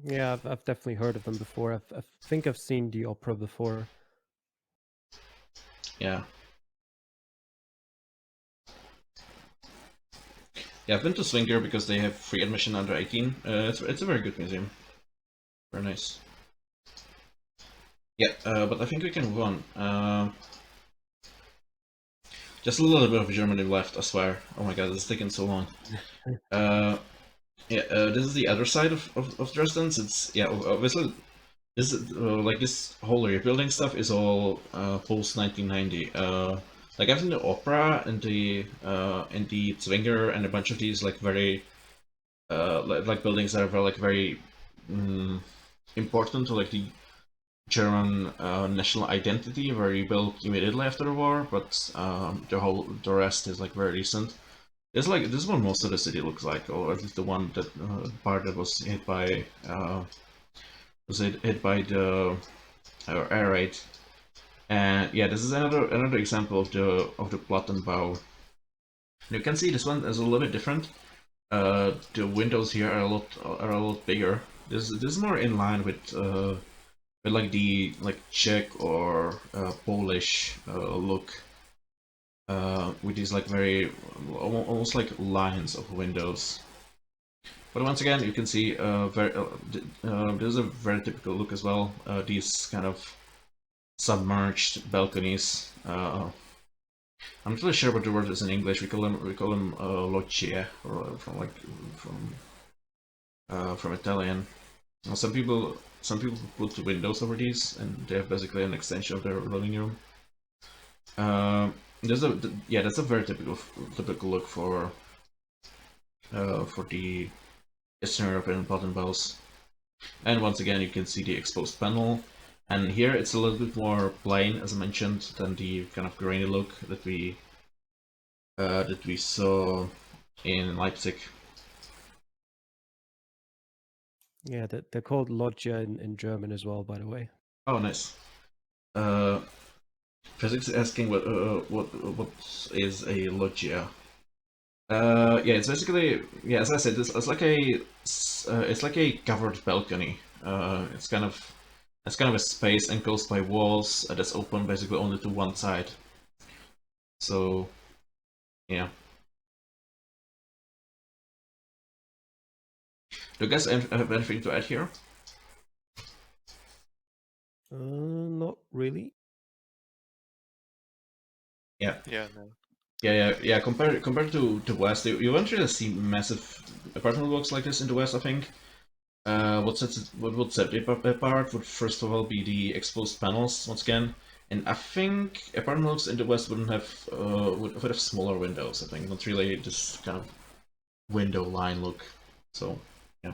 Yeah, I've definitely heard of them before. I think I've seen the opera before. Yeah. Yeah, I've been to Zwinger because they have free admission under 18. It's a very good museum. Very nice. Yeah, but I think we can move on. Just a little bit of Germany left, I swear. Oh my god, it's taking so long. Yeah, this is the other side of Dresden. It's, yeah, obviously, this is, like this whole rebuilding stuff is all post 1990. Like I've seen the opera and the Zwinger and a bunch of these like very like buildings that are like very important to like the German national identity, were rebuilt immediately after the war, but the rest is like very recent. It's like this is what most of the city looks like, or at least the one that part that was hit by the air raid. And yeah, this is another example of the Plattenbau. You can see this one is a little bit different. The windows here are a lot bigger. This is more in line with like the Czech or Polish look. With these like very almost like lines of windows. But once again, you can see this is a very typical look as well. These kind of submerged balconies. I'm not really sure what the word is in English. We call them loggie, or from Italian. Some people put windows over these, and they have basically an extension of their living room. That's a very typical look for the Eastern European Plattenbaus. And once again, you can see the exposed panel. And here it's a little bit more plain, as I mentioned, than the kind of grainy look that we saw in Leipzig. Yeah, they're called loggia in German as well, by the way. Oh, nice. Physics is asking what is a loggia. Yeah, it's basically, yeah, as I said, it's like a covered balcony. It's kind of a space enclosed by walls that's open basically only to one side. So, yeah. Do you guys have anything to add here? Not really. Yeah. Yeah, no. Yeah. Compared to the West, you won't really see massive apartment blocks like this in the West, I think. What would set it apart would first of all be the exposed panels once again, and I think apartment blocks in the West would have smaller windows. I think not really this kind of window line look. So yeah.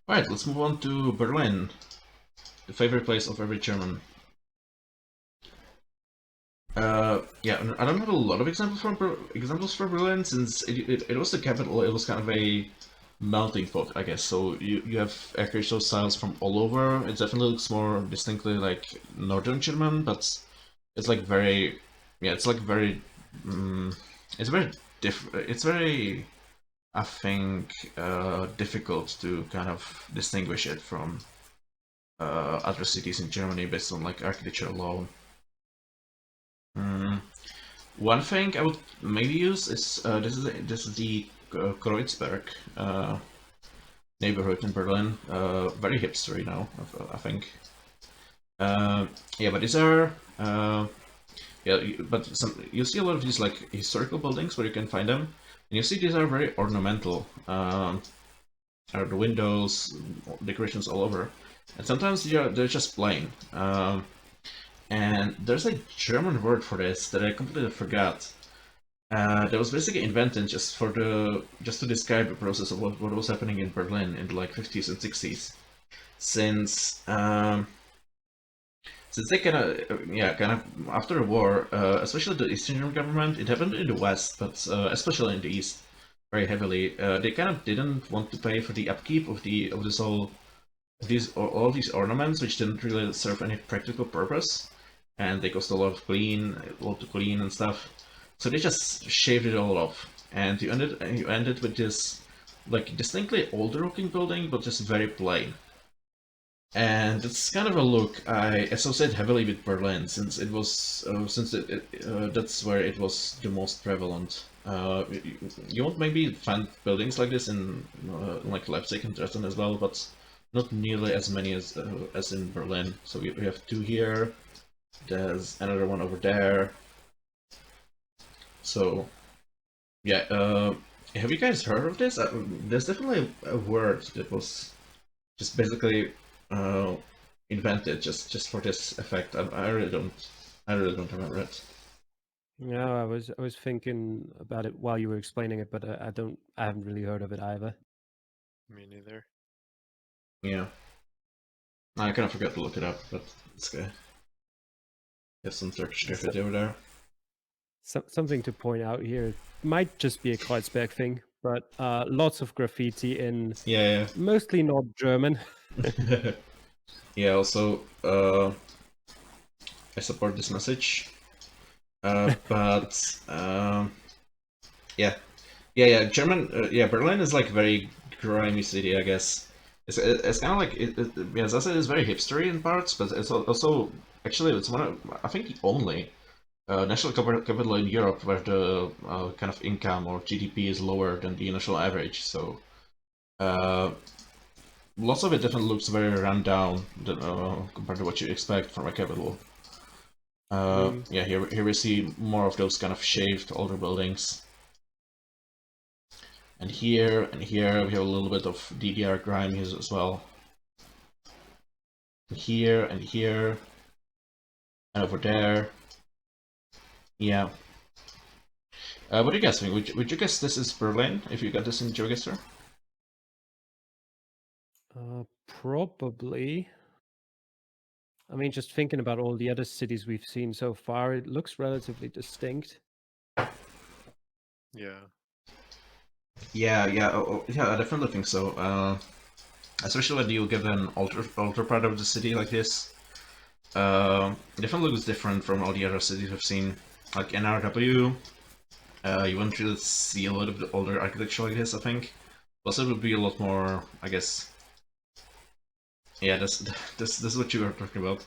All right, let's move on to Berlin, the favorite place of every German. Yeah, I don't have a lot of examples for Berlin, since it was the capital. It was kind of a melting pot, I guess. So you have architectural styles from all over. It definitely looks more distinctly like Northern German, but it's like very, yeah, it's like very, it's very different. It's very, I think, difficult to kind of distinguish it from other cities in Germany based on like architecture alone. One thing I would maybe use is this is the Kreuzberg neighborhood in Berlin. Very hipstery now, I think. Yeah, but these are yeah, but you see a lot of these like historical buildings where you can find them, and you see these are very ornamental. Are the windows, decorations all over, and sometimes they're just plain. And there's a German word for this that I completely forgot. That was basically invented just to describe the process of what was happening in Berlin in the like 50s and 60s. Since they kind of after the war, especially the Eastern German government, it happened in the West, but especially in the East, very heavily. They kind of didn't want to pay for the upkeep of all these ornaments, which didn't really serve any practical purpose, and they cost a lot to clean and stuff. So they just shaved it all off, and you ended with this like distinctly older looking building, but just very plain. And it's kind of a look I associate heavily with Berlin, since it was that's where it was the most prevalent. You won't maybe find buildings like this in like Leipzig and Dresden as well, but not nearly as many as in Berlin. So we have two here. There's another one over there. So yeah, have you guys heard of this? There's definitely a word that was just basically invented just for this effect. I really don't remember it. No, I was thinking about it while you were explaining it, but I haven't really heard of it either. Me neither. Yeah, I kind of forgot to look it up, but it's good. Have some Turkish graffiti over there. Something to point out here, it might just be a Kreuzberg thing, but lots of graffiti in Yeah. mostly not German. Yeah. Also, I support this message. But yeah. German. Berlin is like very grimy city, I guess. It's kind of like yeah, as I said, it's very hipstery in parts, but it's also actually it's one of, I think, the only national capital in Europe where the kind of income or GDP is lower than the national average. So lots of it definitely looks very run down compared to what you expect from a capital. Yeah, here we see more of those kind of shaved older buildings. And here we have a little bit of DDR grime here as well. And here, and over there. Yeah. What do you guys think? Would you guess this is Berlin if you got this in Geoguessr? Probably. I mean, just thinking about all the other cities we've seen so far, it looks relatively distinct. Yeah. Yeah, I definitely think so. Especially when you give an older part of the city like this. Definitely looks different from all the other cities we've seen. Like NRW, you wouldn't really see a lot of the older architecture like this, I think. Plus, it would be a lot more, I guess. Yeah, this is what you were talking about.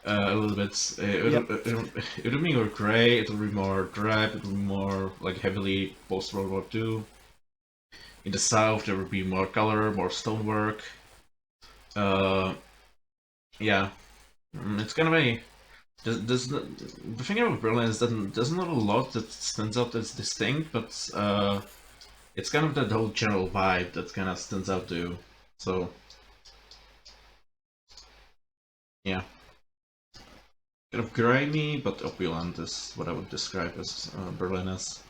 A little bit. It would be more gray. It would be more drab. It would be more like heavily post World War II. In the south, there would be more color, more stonework. Yeah, it's kind of a. The thing about Berlin is that there's not a lot that stands out as distinct, but it's kind of that whole general vibe that kind of stands out too. So yeah, kind of grimy but opulent is what I would describe as Berlin as.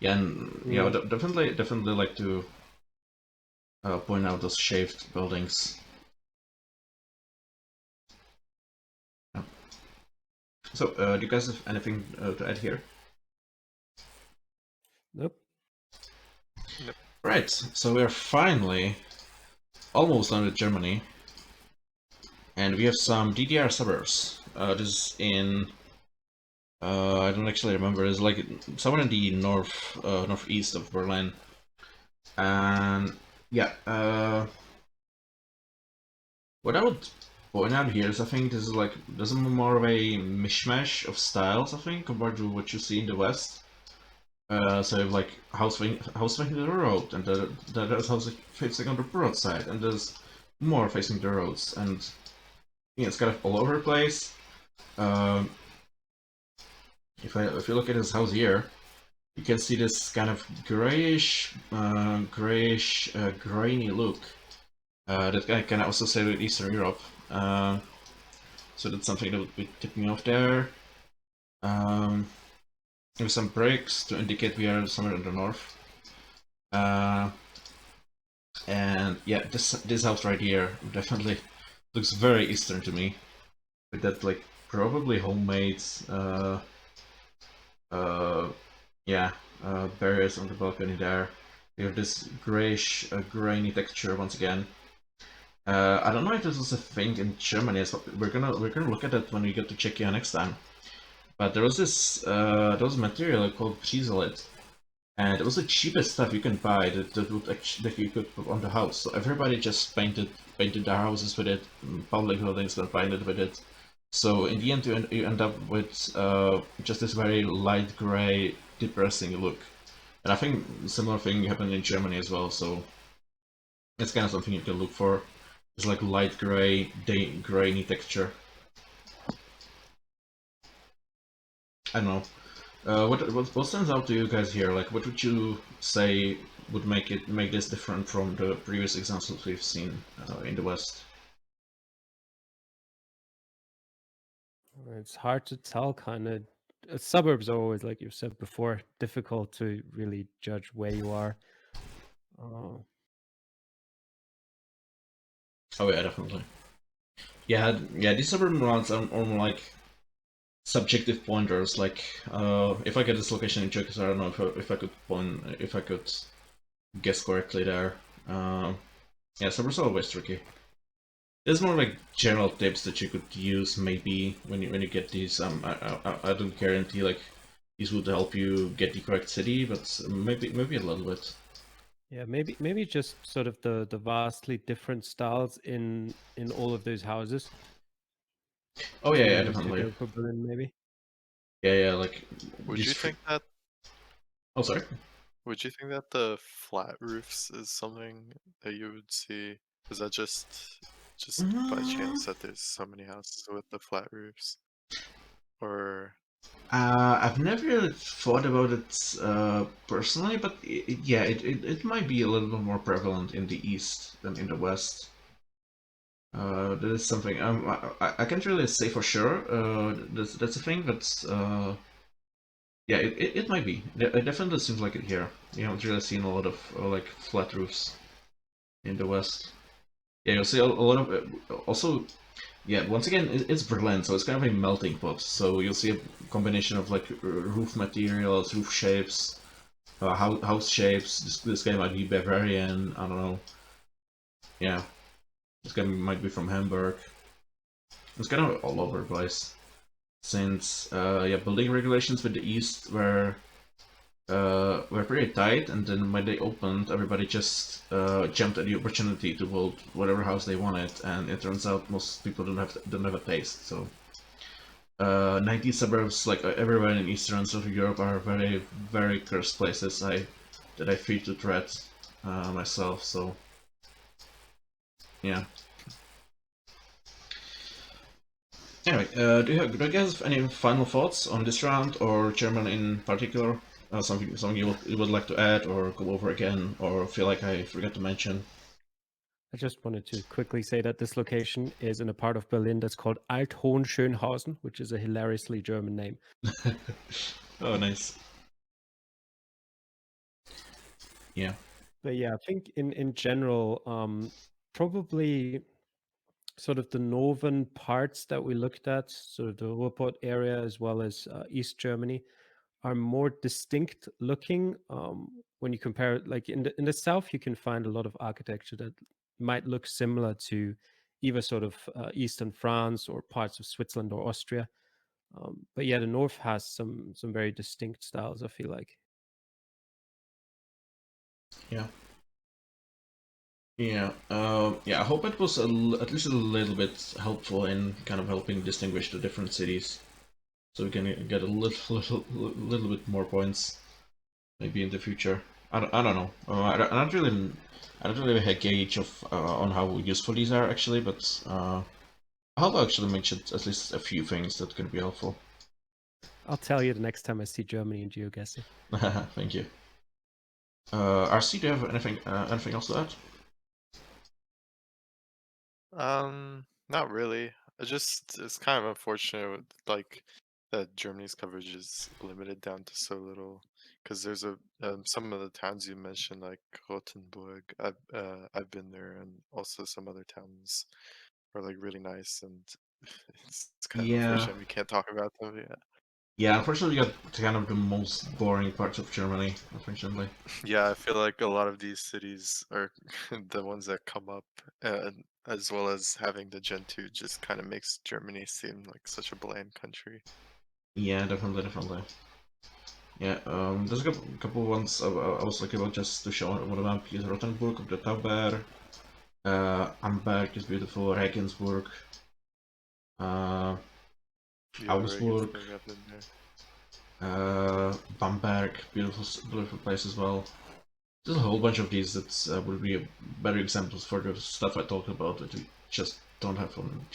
Yeah, and yeah, I would definitely like to point out those shaved buildings. Yeah. So, do you guys have anything to add here? Nope. Right, so we are finally almost done with Germany, and we have some DDR suburbs. This is in I don't actually remember. It's like somewhere in the northeast of Berlin, and yeah. What I would point out here is I think this is more of a mishmash of styles, I think, compared to what you see in the West. So you have like house facing the road, and there's house facing on the broad side, and there's more facing the roads, and yeah, it's kind of all over the place. Um, if you look at this house here, you can see this kind of grayish, grainy look that I can also say with Eastern Europe. So that's something that would be tipping me off there. With some bricks to indicate we are somewhere in the north. And yeah, this house right here definitely looks very Eastern to me. With that like probably homemade barriers on the balcony there. We have this grayish, grainy texture once again. I don't know if this was a thing in Germany. So we're gonna look at it when we get to Czechia next time. But there was this there was a material called Chiselit, and it was the cheapest stuff you can buy that you could put on the house. So everybody just painted their houses with it. Public buildings were painted with it. So in the end, you end up with just this very light gray, depressing look. And I think similar thing happened in Germany as well. So it's kind of something you can look for. It's like light gray, grainy texture. I don't know. What stands out to you guys here? Like, what would you say would make this different from the previous examples we've seen in the West? It's hard to tell, kind of. Suburbs are always, like you said before, difficult to really judge where you are. Oh yeah, definitely. Yeah, these suburban routes are more like subjective pointers. Like, if I get this location in Geoguessr, I don't know if I could guess correctly there. Yeah, suburbs are always tricky. There's more like general tips that you could use maybe when you get these. I don't guarantee like these would help you get the correct city, but maybe a little bit. Yeah, maybe just sort of the vastly different styles in all of those houses. Oh yeah, to definitely. go for Berlin, maybe. Yeah, like. Would you think that? Oh, sorry. Would you think that the flat roofs is something that you would see? Is that just by chance that there's so many houses with the flat roofs, or? I've never really thought about it personally, but yeah, it might be a little bit more prevalent in the East than in the West. That is something I can't really say for sure. That's a thing, but yeah, it might be. It definitely seems like it here. You haven't really seen a lot of like flat roofs in the West. Yeah, you'll see a lot of also. Yeah, once again, it's Berlin, so it's kind of a melting pot. So you'll see a combination of like roof materials, roof shapes, house shapes. This guy might be Bavarian. I don't know. Yeah, this guy might be from Hamburg. It's kind of all over the place. Since yeah, building regulations with the East were pretty tight, and then when they opened, everybody just jumped at the opportunity to build whatever house they wanted, and it turns out most people don't have a taste. So 90 suburbs, like everywhere in Eastern and Southern Europe, are very, very cursed places that I fear to tread myself. So yeah. Anyway, do you guys have any final thoughts on this round or German in particular? Something you would like to add or go over again, or feel like I forgot to mention? I just wanted to quickly say that this location is in a part of Berlin that's called Alt-Hohenschönhausen, which is a hilariously German name. Oh, nice. Yeah. But yeah, I think in general, probably sort of the northern parts that we looked at, sort of the Ruhrpott area as well as East Germany, are more distinct looking when you compare it. Like in the south, you can find a lot of architecture that might look similar to either sort of eastern France or parts of Switzerland or Austria. But yeah, the north has some very distinct styles, I feel like. Yeah. Yeah, yeah. I hope it was at least a little bit helpful in kind of helping distinguish the different cities, so we can get a little bit more points, maybe in the future. I don't know. I don't really have a gauge of on how useful these are actually, but I hope I actually mentioned at least a few things that could be helpful. I'll tell you the next time I see Germany in GeoGuessr. Thank you. RC, do you have anything else to add? Not really. It's kind of unfortunate like that Germany's coverage is limited down to so little. Because there's some of the towns you mentioned, like Rothenburg. I've been there, and also some other towns are like really nice, and it's kind of unfortunate we can't talk about them yet. Yeah, unfortunately, we got kind of the most boring parts of Germany, unfortunately. Yeah, I feel like a lot of these cities are the ones that come up, and as well as having the Gen 2 just kind of makes Germany seem like such a bland country. Yeah, definitely. Yeah, there's a couple ones I was looking about just to show what about is Rothenburg, the Tauber, Amberg is beautiful, Regensburg, Yeah, Augsburg, Regensburg, I've been there. Bamberg, beautiful place as well. There's a whole bunch of these that will be better examples for the stuff I talked about that we just don't have on